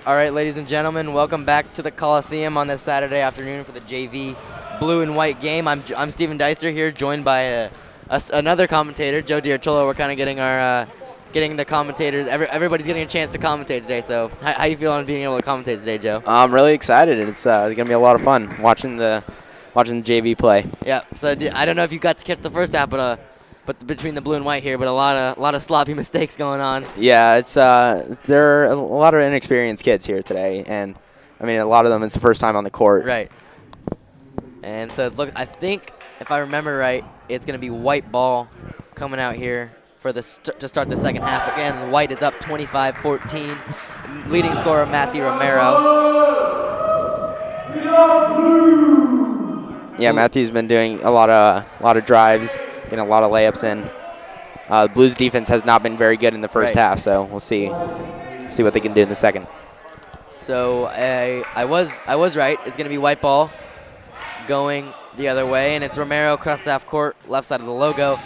All right, ladies and gentlemen, welcome back to the Coliseum on this Saturday afternoon for the JV blue and white game. I'm Stephen Deister here, joined by another commentator, Joe Diartolo. We're kind of getting our getting the commentators. Everybody's getting a chance to commentate today. So how you feeling being able to commentate today, Joe? I'm really excited. It's gonna be a lot of fun watching the JV play. Yeah. So I don't know if you got to catch the first half, but between the blue and white here, but a lot of sloppy mistakes going on. Yeah, it's there are a lot of inexperienced kids here today, and I mean a lot of them it's the first time on the court. Right. And so look, I think if I remember right, it's gonna be white ball coming out here for to start the second half. Again, white is up 25-14. Leading scorer Matthew Romero. Yeah, Matthew's been doing a lot of drives, getting a lot of layups in. The Blues defense has not been very good in the first half, so we'll see what they can do in the second. So I was right. It's gonna be white ball going the other way, and it's Romero across the half court, left side of the logo,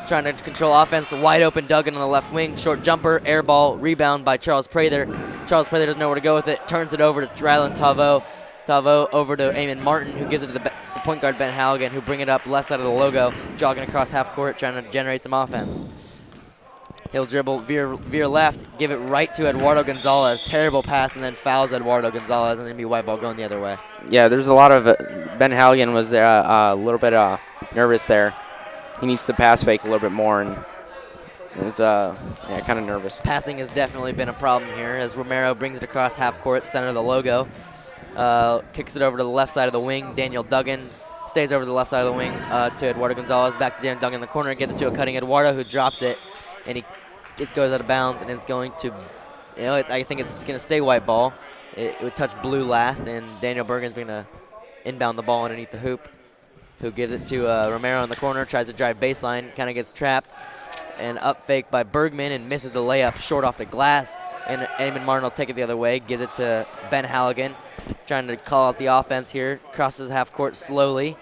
trying to control offense. Wide open Duggan on the left wing, short jumper, air ball, rebound by Charles Prather. Charles Prather doesn't know where to go with it, turns it over to Rylan Tavo. Tavo over to Eamon Martin, who gives it to the point guard Ben Halligan, who bring it up left side of the logo, jogging across half court, trying to generate some offense. He'll dribble, veer left, give it right to Eduardo Gonzalez. Terrible pass, and then fouls Eduardo Gonzalez, and then be white ball going the other way. Yeah, there's a lot of Ben Halligan was there a little bit nervous there. He needs to pass fake a little bit more, and is kind of nervous. Passing has definitely been a problem here as Romero brings it across half court, center of the logo. Kicks it over to the left side of the wing. Daniel Duggan stays over the left side of the wing to Eduardo Gonzalez. Back to Daniel Duggan in the corner. Gets it to a cutting Eduardo, who drops it, and it goes out of bounds, and it's going to, I think it's going to stay white ball. It would touch blue last, and Daniel Bergen's going to inbound the ball underneath the hoop, who gives it to Romero in the corner, tries to drive baseline, kind of gets trapped, and up fake by Bergman and misses the layup short off the glass, and Eamon Martin will take it the other way, gives it to Ben Halligan, trying to call out the offense here, crosses half court slowly.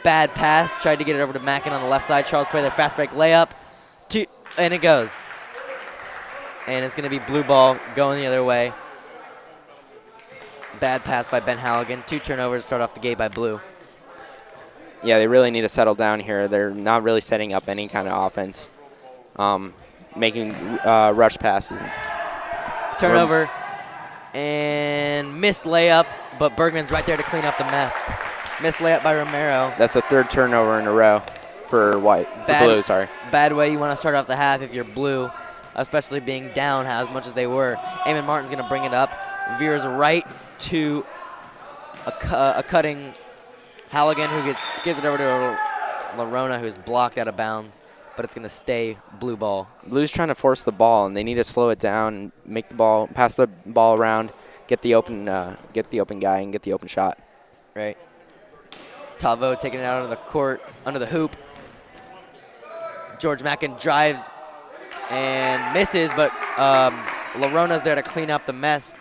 Bad pass, tried to get it over to Mackin on the left side. Charles Prather fast break layup, and it goes. And it's going to be blue ball going the other way. Bad pass by Ben Halligan. 2 turnovers start off the gate by blue. Yeah, they really need to settle down here. They're not really setting up any kind of offense, making rush passes. Turnover and missed layup, but Bergman's right there to clean up the mess. Missed layup by Romero. That's the 3rd turnover in a row for blue. Sorry. Bad way you want to start off the half if you're blue, especially being down as much as they were. Eamon Martin's going to bring it up. Veers right to a cutting Halligan, who gives it over to Larona, who's blocked out of bounds, but it's going to stay blue ball. Blue's trying to force the ball, and they need to slow it down and make the ball, pass the ball around, get the open guy, and get the open shot. Right. Tavo taking it out onto the court, under the hoop. George Mackin drives and misses, but Larona's there to clean up the mess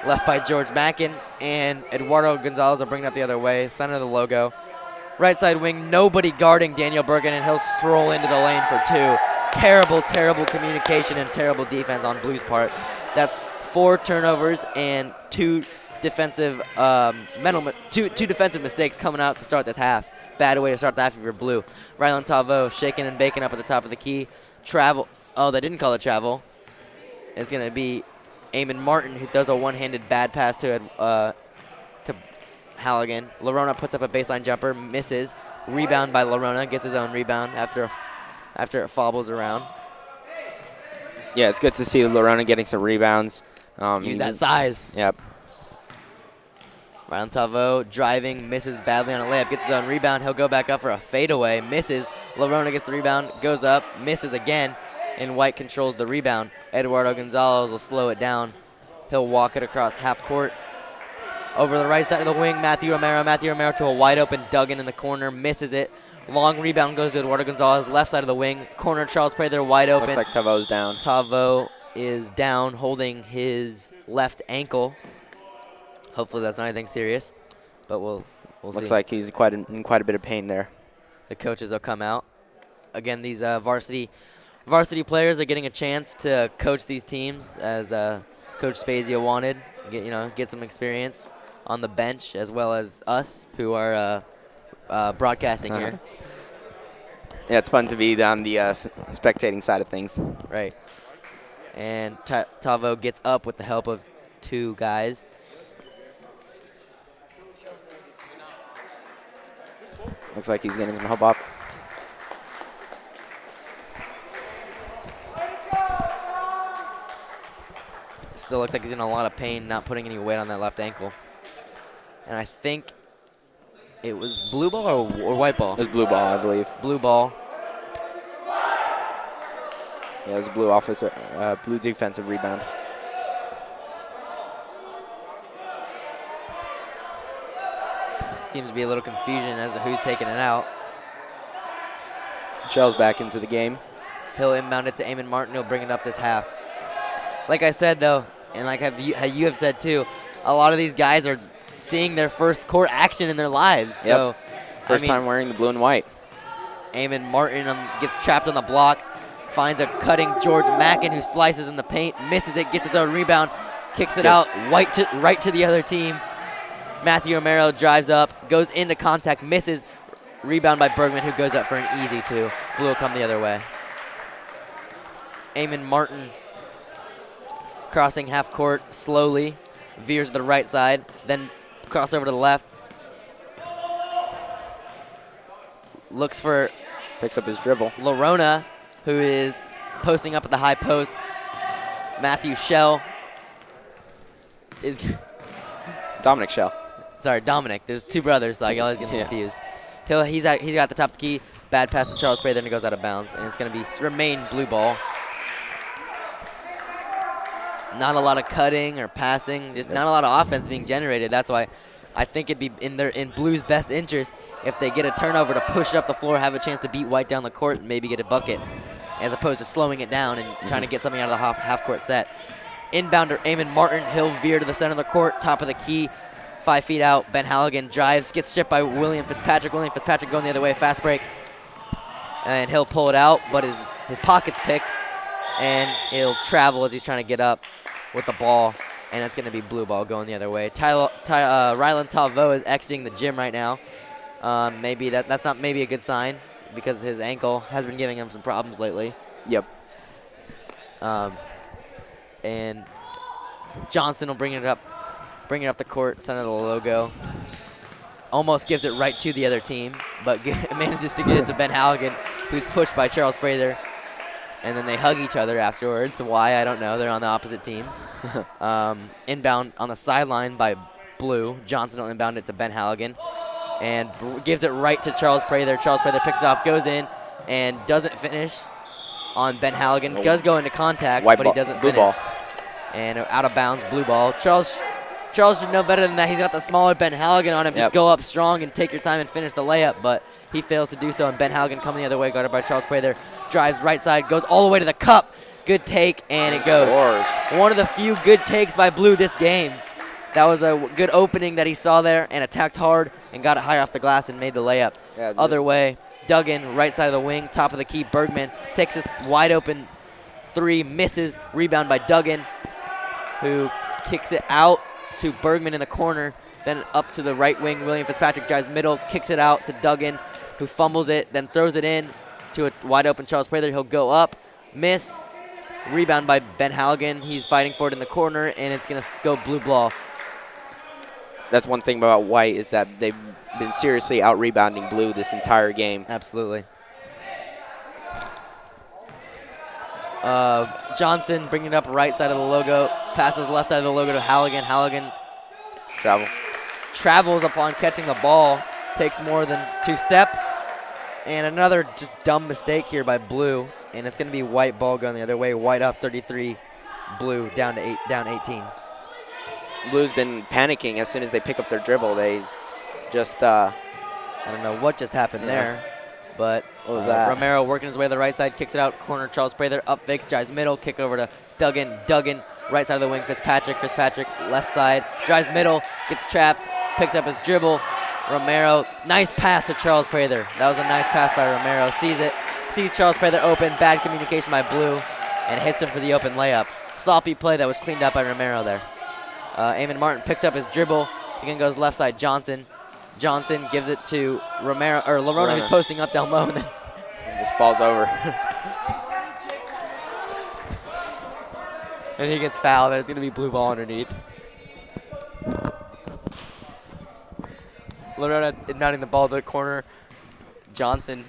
left by George Mackin, and Eduardo Gonzalez will bring it up the other way, center of the logo. Right side wing, nobody guarding Daniel Bergen, and he'll stroll into the lane for 2. Terrible, terrible communication and terrible defense on Blue's part. That's 4 turnovers and 2 defensive two defensive mistakes coming out to start this half. Bad way to start the half if you're blue. Rylan Tavo shaking and baking up at the top of the key. Travel. Oh, they didn't call it travel. It's going to be Eamon Martin, who does a one-handed bad pass to Halligan. Larona puts up a baseline jumper, misses. Rebound by Larona, gets his own rebound after it fobbles around. Yeah, it's good to see Larona getting some rebounds. Use that size. Yep. Rylan Tavo driving, misses badly on a layup, gets his own rebound. He'll go back up for a fadeaway, misses. Larona gets the rebound, goes up, misses again, and White controls the rebound. Eduardo Gonzalez will slow it down. He'll walk it across half court. Over the right side of the wing, Matthew Romero. Matthew Romero to a wide open Duggan in the corner, misses it. Long rebound goes to Eduardo Gonzalez, left side of the wing. Corner, Charles Prather wide open. Looks like Tavo's down. Tavo is down, holding his left ankle. Hopefully that's not anything serious, but we'll see. Looks like he's in quite a bit of pain there. The coaches will come out. Again, these varsity players are getting a chance to coach these teams as Coach Spezia wanted. Get some experience on the bench, as well as us who are broadcasting here. Yeah, it's fun to be on the spectating side of things. Right. And Tavo gets up with the help of 2 guys. Looks like he's getting some help up. Still looks like he's in a lot of pain, not putting any weight on that left ankle. And I think it was blue ball or white ball? It was blue ball, I believe. Blue ball. Yeah, it was a blue defensive rebound. Seems to be a little confusion as to who's taking it out. Shell's back into the game. He'll inbound it to Eamon Martin. He'll bring it up this half. Like I said, though, and like how you have said, too, a lot of these guys are seeing their first court action in their lives. Yep. So, First time wearing the blue and white. Eamon Martin gets trapped on the block, finds a cutting George Mackin, who slices in the paint, misses it, gets it to a rebound, kicks it out right to the other team. Matthew Romero drives up, goes into contact, misses. Rebound by Bergman, who goes up for an easy 2. Blue will come the other way. Eamon Martin crossing half court slowly, veers to the right side, then cross over to the left. Looks for Picks up his dribble. Lorona, who is posting up at the high post. Matthew Shell is Dominic Shell. sorry, Dominic. There's 2 brothers, so I always get confused. He's got the top of the key. Bad pass to Charles Prather, and it goes out of bounds, and it's going to remain blue ball. Not a lot of cutting or passing, just not a lot of offense being generated. That's why I think it'd be in Blue's best interest if they get a turnover to push it up the floor, have a chance to beat White down the court, and maybe get a bucket, as opposed to slowing it down and trying to get something out of the half-court set. Inbounder Eamon Martin, he'll veer to the center of the court, top of the key, 5 feet out. Ben Halligan drives, gets stripped by William Fitzpatrick. William Fitzpatrick going the other way, fast break. And he'll pull it out, but his pocket's picked, and he'll travel as he's trying to get up with the ball, and it's going to be blue ball going the other way. Rylan Talvo is exiting the gym right now. Maybe that's not maybe a good sign, because his ankle has been giving him some problems lately. Yep. And Johnson will bring it up the court, center of the logo. Almost gives it right to the other team, but manages to get it to Ben Halligan, who's pushed by Charles Prather. And then they hug each other afterwards. Why, I don't know. They're on the opposite teams. Inbound on the sideline by Blue. Johnson will inbound it to Ben Halligan and gives it right to Charles Prather. Charles Prather picks it off, goes in, and doesn't finish on Ben Halligan. Does go into contact, but he doesn't finish. Blue ball. And out of bounds, blue ball. Charles should know better than that. He's got the smaller Ben Halligan on him. Just go up strong and take your time and finish the layup, but he fails to do so, and Ben Halligan coming the other way, guarded by Charles Prather. Drives right side, goes all the way to the cup. Good take, and it goes. Scores. One of the few good takes by Blue this game. That was a good opening that he saw there, and attacked hard and got it high off the glass and made the layup. Yeah, other way, Duggan, right side of the wing, top of the key. Bergman takes this wide open 3, misses. Rebound by Duggan, who kicks it out to Bergman in the corner. Then up to the right wing. William Fitzpatrick drives middle, kicks it out to Duggan, who fumbles it, then throws it in to a wide open Charles Prather. He'll go up, miss. Rebound by Ben Halligan. He's fighting for it in the corner, and it's going to go blue ball. That's one thing about White, is that they've been seriously out-rebounding Blue this entire game. Absolutely. Johnson bringing it up right side of the logo. Passes left side of the logo to Halligan. Halligan travels upon catching the ball. Takes more than 2 steps. And another just dumb mistake here by Blue. And it's going to be White ball going the other way. White up 33. Blue down 18. Blue's been panicking as soon as they pick up their dribble. They just I don't know what just happened there. But what was that? Romero working his way to the right side, kicks it out, corner Charles Prather, up fakes, drives middle, kick over to Duggan. Duggan, right side of the wing, Fitzpatrick, left side, drives middle, gets trapped, picks up his dribble. Romero, nice pass to Charles Prather. That was a nice pass by Romero. Sees Charles Prather open, bad communication by Blue, and hits him for the open layup. sloppy play that was cleaned up by Romero there. Eamon Martin picks up his dribble. Again goes left side Johnson. Johnson gives it to Lerona, who's posting up down low. And then just falls over. and he gets fouled, and it's going to be blue ball underneath. Lerona nutting the ball to the corner. Johnson,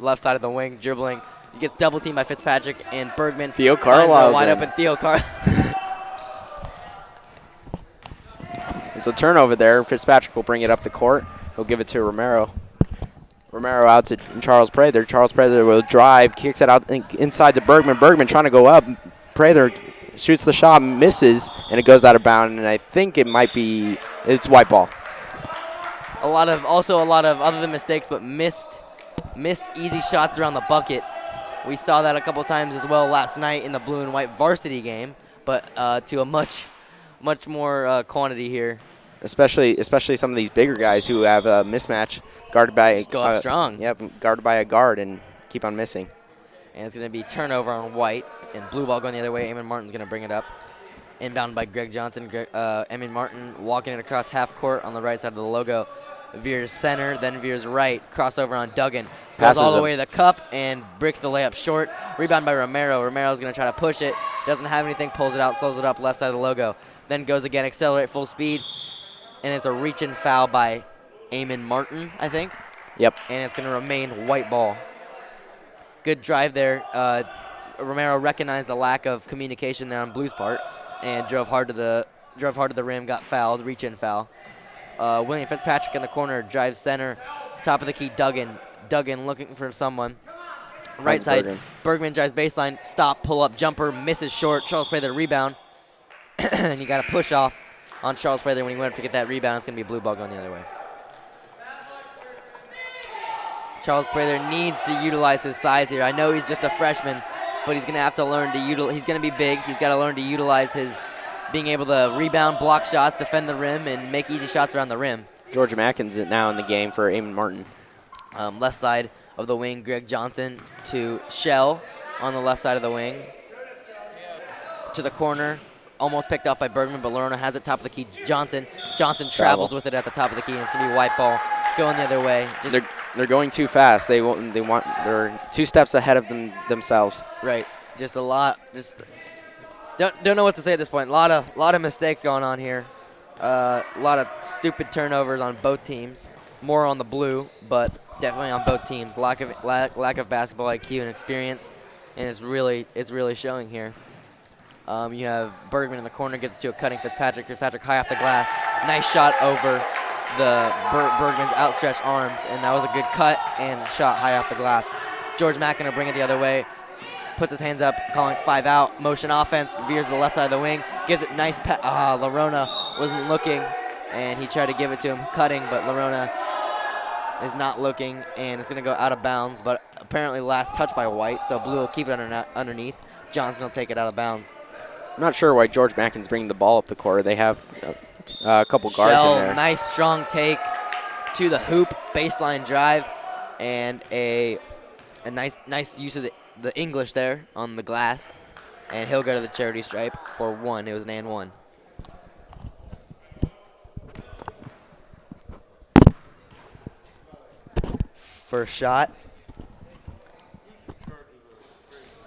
left side of the wing, dribbling. He gets double teamed by Fitzpatrick and Bergman. Theo Carlisle's wide in. open Theo Carlisle. It's a turnover there. Fitzpatrick will bring it up the court. He'll give it to Romero. Romero out to Charles Prather. Charles Prather will drive, kicks it out inside to Bergman. Bergman trying to go up. Prather shoots the shot, misses, and it goes out of bounds. And I think it's white ball. A lot of other than mistakes, but missed easy shots around the bucket. We saw that a couple times as well last night in the blue and white varsity game, but to a much more quantity here. Especially some of these bigger guys who have a mismatch guarded by Just go up strong. Yep, guarded by a guard and keep on missing. And it's going to be turnover on white and blue ball going the other way. Eamon Martin's going to bring it up. Inbound by Greg Johnson. Eamon Martin walking it across half court on the right side of the logo. Veers center, then veers right. Crossover on Duggan. Goes Passes all the him. way to the cup and bricks the layup short. Rebound by Romero. Romero's going to try to push it. Doesn't have anything. Pulls it out. Slows it up left side of the logo. Then goes again. Accelerate full speed. And it's a reach-in foul by Eamon Martin, I think. Yep. And it's going to remain white ball. Good drive there. Romero recognized the lack of communication there on Blue's part and drove hard to the rim, got fouled, reach-in foul. William Fitzpatrick in the corner, drives center, top of the key, Duggan. Duggan looking for someone. Right side, Bergman drives baseline, stop, pull up, jumper, misses short. Charles Prather rebound. And you got to push off on Charles Prather when he went up to get that rebound. It's going to be blue ball going the other way. Charles Prather needs to utilize his size here. I know he's just a freshman, but he's going to have to learn to utilize. He's going to be big. He's got to learn to utilize his being able to rebound, block shots, defend the rim, and make easy shots around the rim. George Mackin's now in the game for Eamon Martin. Left side of the wing, Greg Johnson to Shell on the left side of the wing. To the corner, almost picked up by Bergman, but Lerona has it top of the key. Johnson travels with it at the top of the key, and it's going to be white ball going the other way. They're going too fast. They're 2 steps ahead of themselves. Right. Just a lot. Just don't know what to say at this point. A lot of mistakes going on here. A lot of stupid turnovers on both teams. More on the blue, but definitely on both teams. Lack of basketball IQ and experience, and it's really showing here. You have Bergman in the corner, gets to a cutting Fitzpatrick. Fitzpatrick high off the glass. Nice shot over the Bergman's outstretched arms, and that was a good cut and shot high off the glass. George Mack going to bring it the other way. Puts his hands up, calling 5 out. Motion offense, veers to the left side of the wing. Gives it nice Lerona wasn't looking, and he tried to give it to him cutting, but Lerona is not looking, and it's going to go out of bounds, but apparently last touch by White, so Blue will keep it underneath. Johnson will take it out of bounds. I'm not sure why George Mackin's bringing the ball up the court. They have a couple guards Shell, in there. nice strong take to the hoop, baseline drive, and a nice use of the English there on the glass, and he'll go to the charity stripe for 1. It was an and 1. First shot.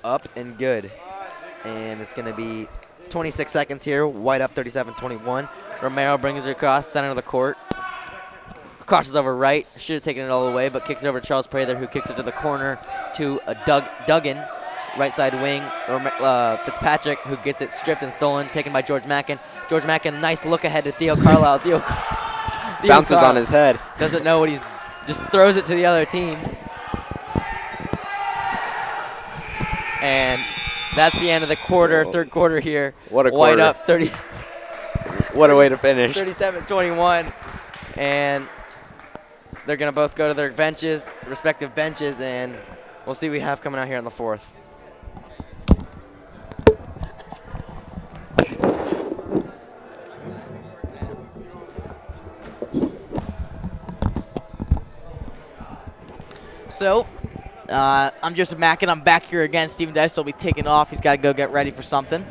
Up and good. And it's going to be 26 seconds here. White up 37-21. Romero brings it across center of the court. Crosses over right. Should have taken it all the way, but kicks it over to Charles Prather, who kicks it to the corner to Duggan. Right side wing, Fitzpatrick, who gets it stripped and stolen, taken by George Mackin. George Mackin, nice look ahead to Theo Carlisle. Theo Bounces Carlisle on his head. doesn't know what he's, just throws it to the other team. And that's the end of the quarter, third quarter here. What a White quarter. up 30. What a way to finish. 37-21. And they're going to both go to their benches, respective benches, and we'll see what we have coming out here in the fourth. So, I'm Joseph Mackin. I'm back here again. Steven Dice will be taking off. He's got to go get ready for something.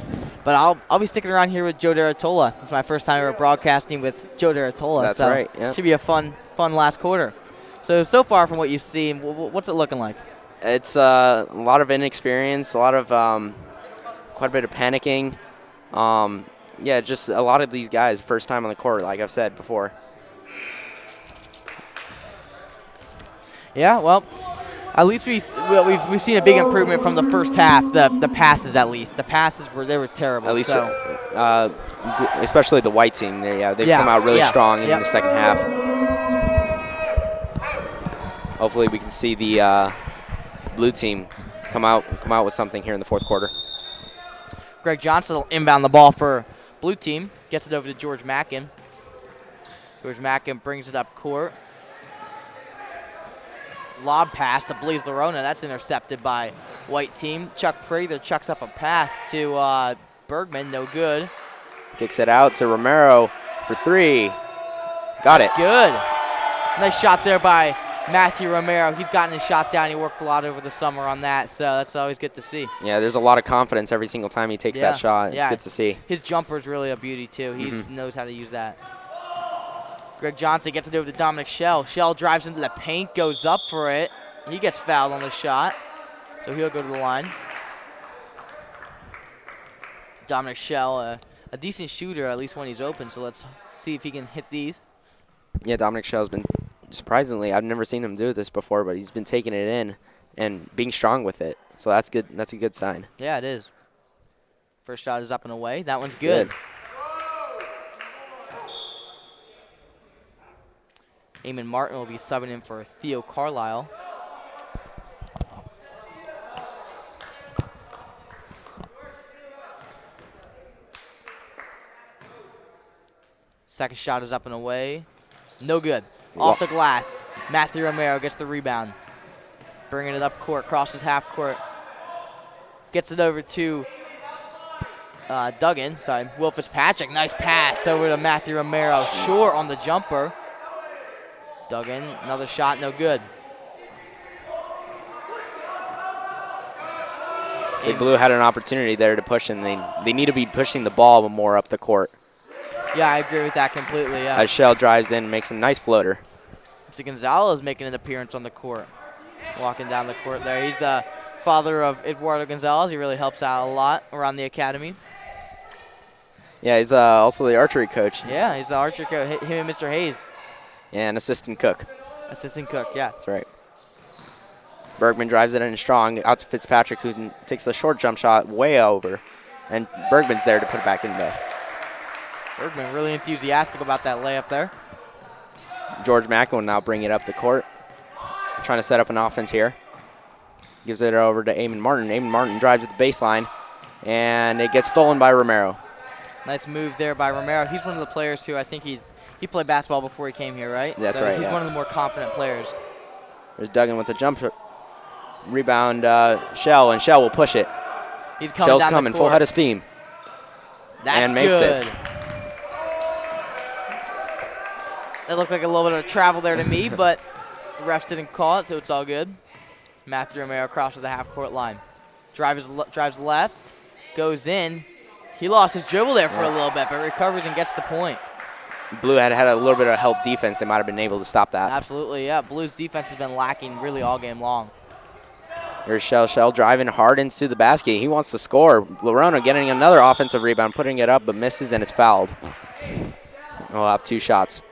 But I'll be sticking around here with Joe Deratola. It's my first time ever broadcasting with Joe Deratola. That's so right, yeah. Should be a fun last quarter. So far from what you've seen, what's it looking like? It's a lot of inexperience, a lot of quite a bit of panicking. Yeah, just a lot of these guys first time on the court, like I've said before. Yeah, well, at least we've seen a big improvement from the first half. The passes, at least, the passes were terrible. At least, so. especially the white team. They've come out really strong in the second half. Hopefully, we can see the blue team come out with something here in the fourth quarter. Greg Johnson will inbound the ball for blue team. Gets it over to George Mackin. George Mackin brings it up court. Lob pass to Blaze Lerona. That's intercepted by white team. Chuck Prather chucks up a pass to Bergman. No good. Kicks it out to Romero for three. Got it. Good. Nice shot there by Matthew Romero. He's gotten his shot down. He worked a lot over the summer on that, so that's always good to see. Yeah, there's a lot of confidence every single time he takes that shot. It's good to see. His jumper's really a beauty, too. He knows how to use that. Greg Johnson gets it over to Dominic Shell. Shell drives into the paint, goes up for it. He gets fouled on the shot, so he'll go to the line. Dominic Shell, a decent shooter, at least when he's open, so let's see if he can hit these. Yeah, Dominic Shell's been, surprisingly, I've never seen him do this before, but he's been taking it in and being strong with it. So that's good. That's a good sign. Yeah, it is. First shot is up and away. That one's good. Eamon Martin will be subbing in for Theo Carlisle. Second shot is up and away. No good. Off the glass. Matthew Romero gets the rebound. Bringing it up court, crosses half court. Gets it over to Duggan. Sorry, Will Fitzpatrick. Nice pass over to Matthew Romero. Short on the jumper. Duggan, another shot, no good. So Blue had an opportunity there to push, and they need to be pushing the ball more up the court. Yeah, I agree with that completely, yeah. As Shell drives in and makes a nice floater. So Gonzalez making an appearance on the court. Walking down the court there. He's the father of Eduardo Gonzalez. He really helps out a lot around the academy. Yeah, he's also the archery coach. Yeah, he's the archery coach. Him and Mr. Hayes. Yeah, and assistant cook. Assistant cook, yeah. That's right. Bergman drives it in strong out to Fitzpatrick, who takes the short jump shot way over. And Bergman's there to put it back in there. Bergman really enthusiastic about that layup there. George Mackin will now bring it up the court. Trying to set up an offense here. Gives it over to Eamon Martin. Eamon Martin drives at the baseline, and it gets stolen by Romero. Nice move there by Romero. He's one of the players who I think he played basketball before he came here, right? That's right, He's one of the more confident players. There's Duggan with the jump rebound. Shell, and Shell will push it. He's coming Shell's down coming, the court. full head of steam. That's and makes good. it. It looked like a little bit of travel there to me, but the refs didn't call it, so it's all good. Matthew Romero crosses the half-court line. Drives left, goes in. He lost his dribble there for a little bit, but recovers and gets the point. Blue had a little bit of help defense. They might have been able to stop that. Absolutely, yeah. Blue's defense has been lacking really all game long. Here's Shell driving hard into the basket. He wants to score. Lerona getting another offensive rebound, putting it up, but misses, and it's fouled. We'll have two shots.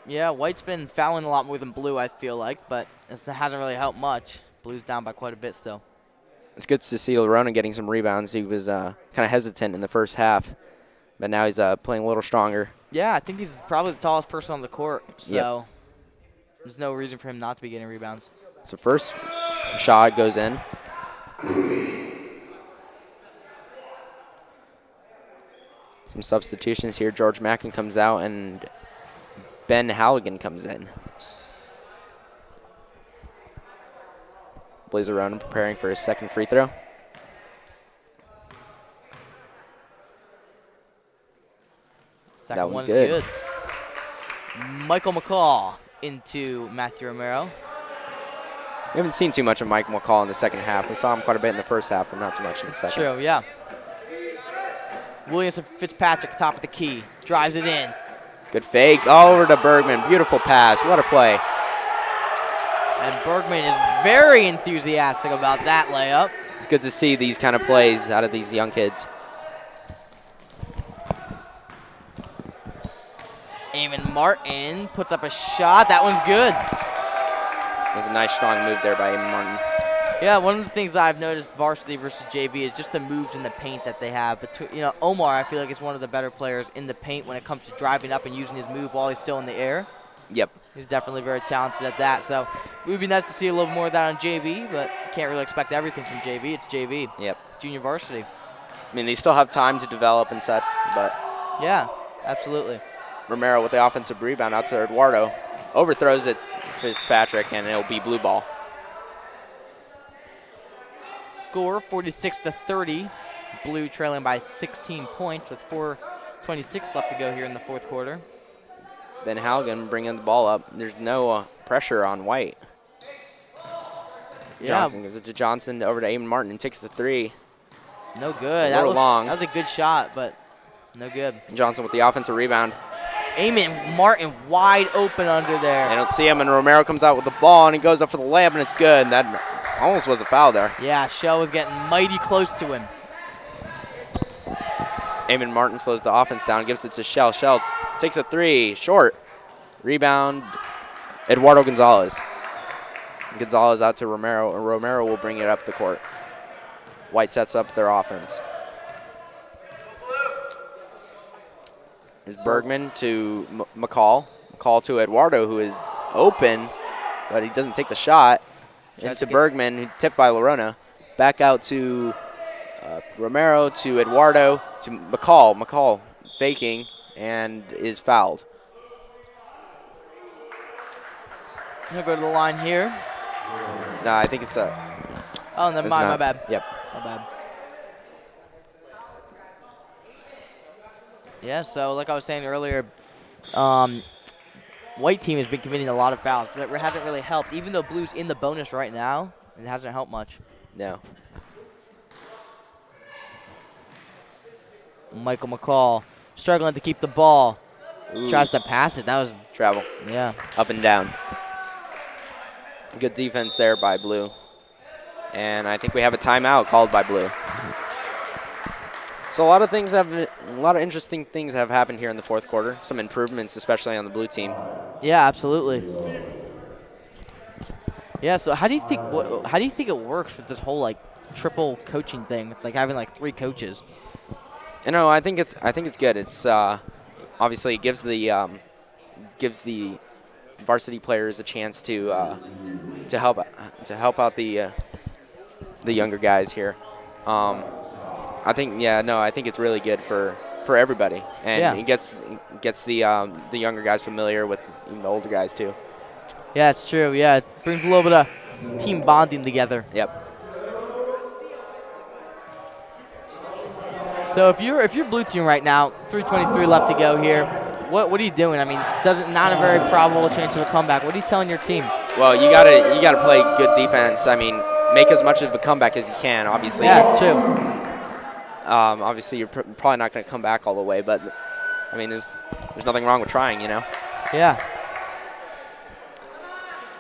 Yeah, White's been fouling a lot more than Blue, I feel like, but it hasn't really helped much. Blue's down by quite a bit still. It's good to see Lerona getting some rebounds. He was kind of hesitant in the first half, but now he's playing a little stronger. Yeah, I think he's probably the tallest person on the court, so there's no reason for him not to be getting rebounds. So first shot goes in. Some substitutions here. George Mackin comes out, and Ben Halligan comes in. Blaze around preparing for his second free throw. Second one's one's good. Michael McCall into Matthew Romero. We haven't seen too much of Mike McCall in the second half. We saw him quite a bit in the first half, but not too much in the second. True, yeah. Williams and Fitzpatrick, top of the key. Drives it in. Good fake. Over to Bergman. Beautiful pass. What a play. And Bergman is very enthusiastic about that layup. It's good to see these kind of plays out of these young kids. Eamon Martin puts up a shot. That one's good. It was a nice, strong move there by Eamon Martin. Yeah, one of the things that I've noticed varsity versus JV is just the moves in the paint that they have. Omar, I feel like, is one of the better players in the paint when it comes to driving up and using his move while he's still in the air. Yep. He's definitely very talented at that. So it would be nice to see a little more of that on JV, but can't really expect everything from JV. It's JV. Yep. Junior varsity. I mean, they still have time to develop and such, but Yeah, absolutely. Romero with the offensive rebound out to Eduardo. Overthrows it Fitzpatrick, and it'll be blue ball. Score 46-30. Blue trailing by 16 points with 4:26 left to go here in the fourth quarter. Ben Halligan bringing the ball up. There's no pressure on White. Yeah. Johnson gives it to Johnson, over to Eamon Martin, and takes the three. No good. A little long. That was a good shot, but no good. Johnson with the offensive rebound. Eamon Martin wide open under there. They don't see him, and Romero comes out with the ball, and he goes up for the layup, and it's good. That almost was a foul there. Yeah, Shell was getting mighty close to him. Eamon Martin slows the offense down, gives it to Shell. Shell takes a three, short. Rebound, Eduardo Gonzalez. Gonzalez out to Romero, and Romero will bring it up the court. White sets up their offense. There's Bergman to McCall. McCall to Eduardo, who is open, but he doesn't take the shot. Into Bergman, who tipped by Lorona. Back out to Romero, to Eduardo, to McCall. McCall faking and is fouled. He'll go to the line here. No, I think it's a. Oh, never it's mind. My not. bad. Yep. My bad. Yeah, so like I was saying earlier, white team has been committing a lot of fouls, but it hasn't really helped. Even though Blue's in the bonus right now, it hasn't helped much. No. Michael McCall struggling to keep the ball. Ooh. Tries to pass it. That was, Travel. yeah. Up and down. Good defense there by Blue. And I think we have a timeout called by Blue. So a lot of interesting things have happened here in the fourth quarter. Some improvements, especially on the Blue team. Yeah, absolutely. Yeah, so how do you think it works with this whole like triple coaching thing, like having like 3 coaches? You know, I think it's good. It's obviously it gives the varsity players a chance to help out the younger guys here. I think it's really good for everybody, and Yeah. it gets the younger guys familiar with even the older guys too. Yeah, it's true. Yeah, it brings a little bit of team bonding together. Yep. So if you're Blue team right now, 3:23 left to go here. What are you doing? I mean, not a very probable chance of a comeback. What are you telling your team? Well, you gotta play good defense. I mean, make as much of a comeback as you can. Obviously. Yeah, it's true. Obviously, you're probably not going to come back all the way, but I mean, there's nothing wrong with trying, you know. Yeah.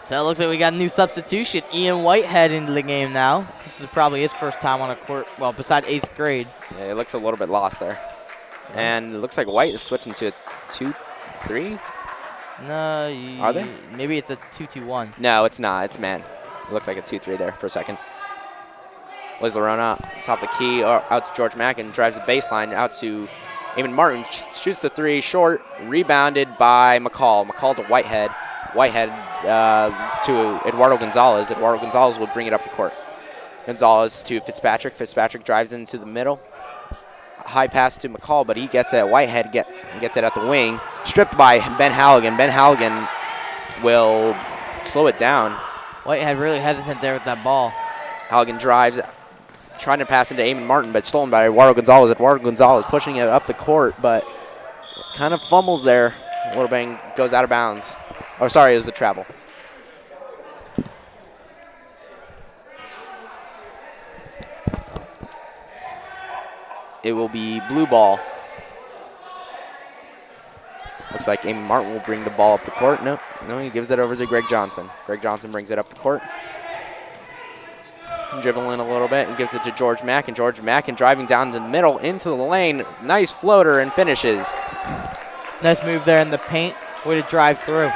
So it looks like we got a new substitution. Ian Whitehead into the game now. This is probably his first time on a court, well, beside 8th grade. Yeah, it looks a little bit lost there. And it looks like White is switching to a 2-3. No, Are they? Maybe it's a 2-2-1. No, it's not. It's man. It looked like a 2-3 there for a second. Liz Lorona, top of the key, out to George Mackin, drives the baseline, out to Eamon Martin, shoots the 3, short, rebounded by McCall. McCall to Whitehead. Whitehead to Eduardo Gonzalez. Eduardo Gonzalez will bring it up the court. Gonzalez to Fitzpatrick. Fitzpatrick drives into the middle. High pass to McCall, but he gets it. Whitehead gets it at the wing. Stripped by Ben Halligan. Ben Halligan will slow it down. Whitehead really hesitant there with that ball. Halligan drives, trying to pass into Eamon Martin, but stolen by Eduardo Gonzalez. Eduardo Gonzalez pushing it up the court, but kind of fumbles there a little bit and goes out of bounds. Oh, sorry, it was the travel. it will be blue ball. Looks like Amy Martin will bring the ball up the court. No, he gives it over to Greg Johnson. Greg Johnson brings it up the court. Dribbling a little bit and gives it to George Mackin. George Mackin driving down the middle into the lane. Nice floater and finishes. Nice move there in the paint. Way to drive through.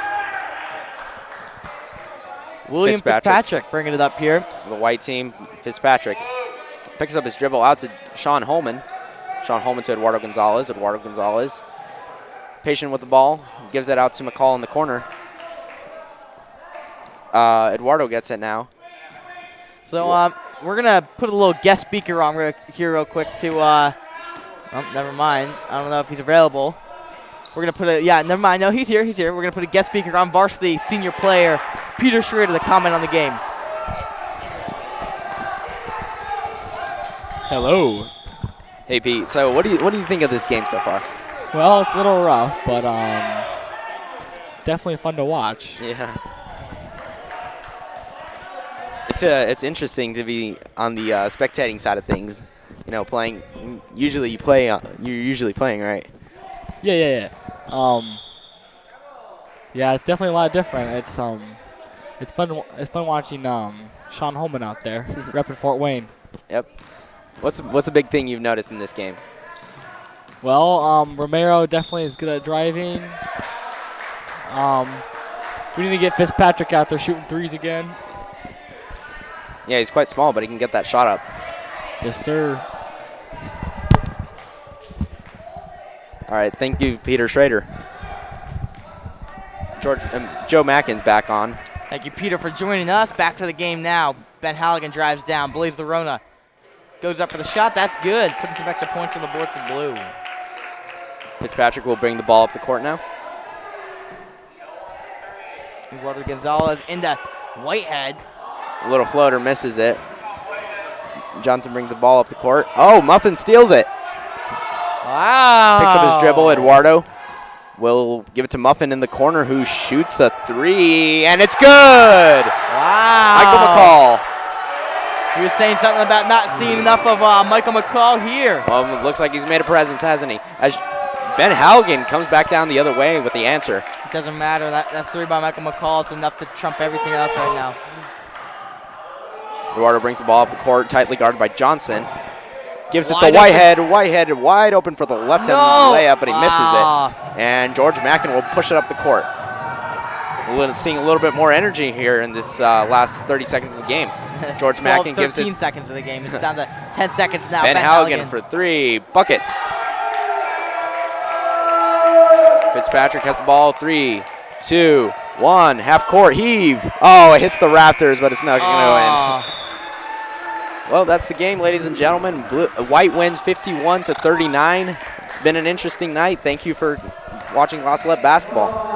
William Fitzpatrick bringing it up here. The white team, Fitzpatrick picks up his dribble out to Sean Holman. Sean Holman to Eduardo Gonzalez. Eduardo Gonzalez patient with the ball. Gives it out to McCall in the corner. Eduardo gets it now. So we're going to put a little guest speaker on here real quick to, oh, never mind. I don't know if he's available. We're going to put never mind. No, he's here. We're going to put a guest speaker on varsity senior player Peter Schrader to comment on the game. Hello. Hey, Pete. So what do you think of this game so far? Well, it's a little rough, but definitely fun to watch. Yeah. It's interesting to be on the spectating side of things. You know, playing. Usually you play. You're usually playing, right? Yeah. Yeah, it's definitely a lot different. It's fun. It's fun watching Sean Holman out there, repping Fort Wayne. Yep. What's a big thing you've noticed in this game? Well, Romero definitely is good at driving. We need to get Fitzpatrick out there shooting threes again. Yeah, he's quite small, but he can get that shot up. Yes, sir. All right, thank you, Peter Schrader. Joe Mackin's back on. Thank you, Peter, for joining us. Back to the game now. Ben Halligan drives down. Blaze Lerona goes up for the shot. That's good. Putting some extra points on the board for blue. Fitzpatrick will bring the ball up the court now. Eduardo Gonzalez into Whitehead. A little floater, misses it. Johnson brings the ball up the court. Oh, Muffin steals it. Wow. Picks up his dribble. Eduardo will give it to Muffin in the corner, who shoots a three, and it's good. Wow. Michael McCall. He was saying something about not seeing enough of Michael McCall here. Well, it looks like he's made a presence, hasn't he? As Ben Halligan comes back down the other way with the answer. It doesn't matter. That three by Michael McCall is enough to trump everything else right now. Eduardo brings the ball up the court, tightly guarded by Johnson. Gives it to Whitehead. Whitehead wide open for the left-hand layup, but he misses it. And George Mackin will push it up the court. We're seeing a little bit more energy here in this last 30 seconds of the game. George Mackin gives it. 13 seconds of the game. It's down to 10 seconds now. Ben Halligan for three. Buckets. Fitzpatrick has the ball. 3, 2, 1. Half court heave. Oh, it hits the rafters, but it's not going to in. Well, that's the game, ladies and gentlemen. White wins 51-39. It's been an interesting night. Thank you for watching La Salette basketball.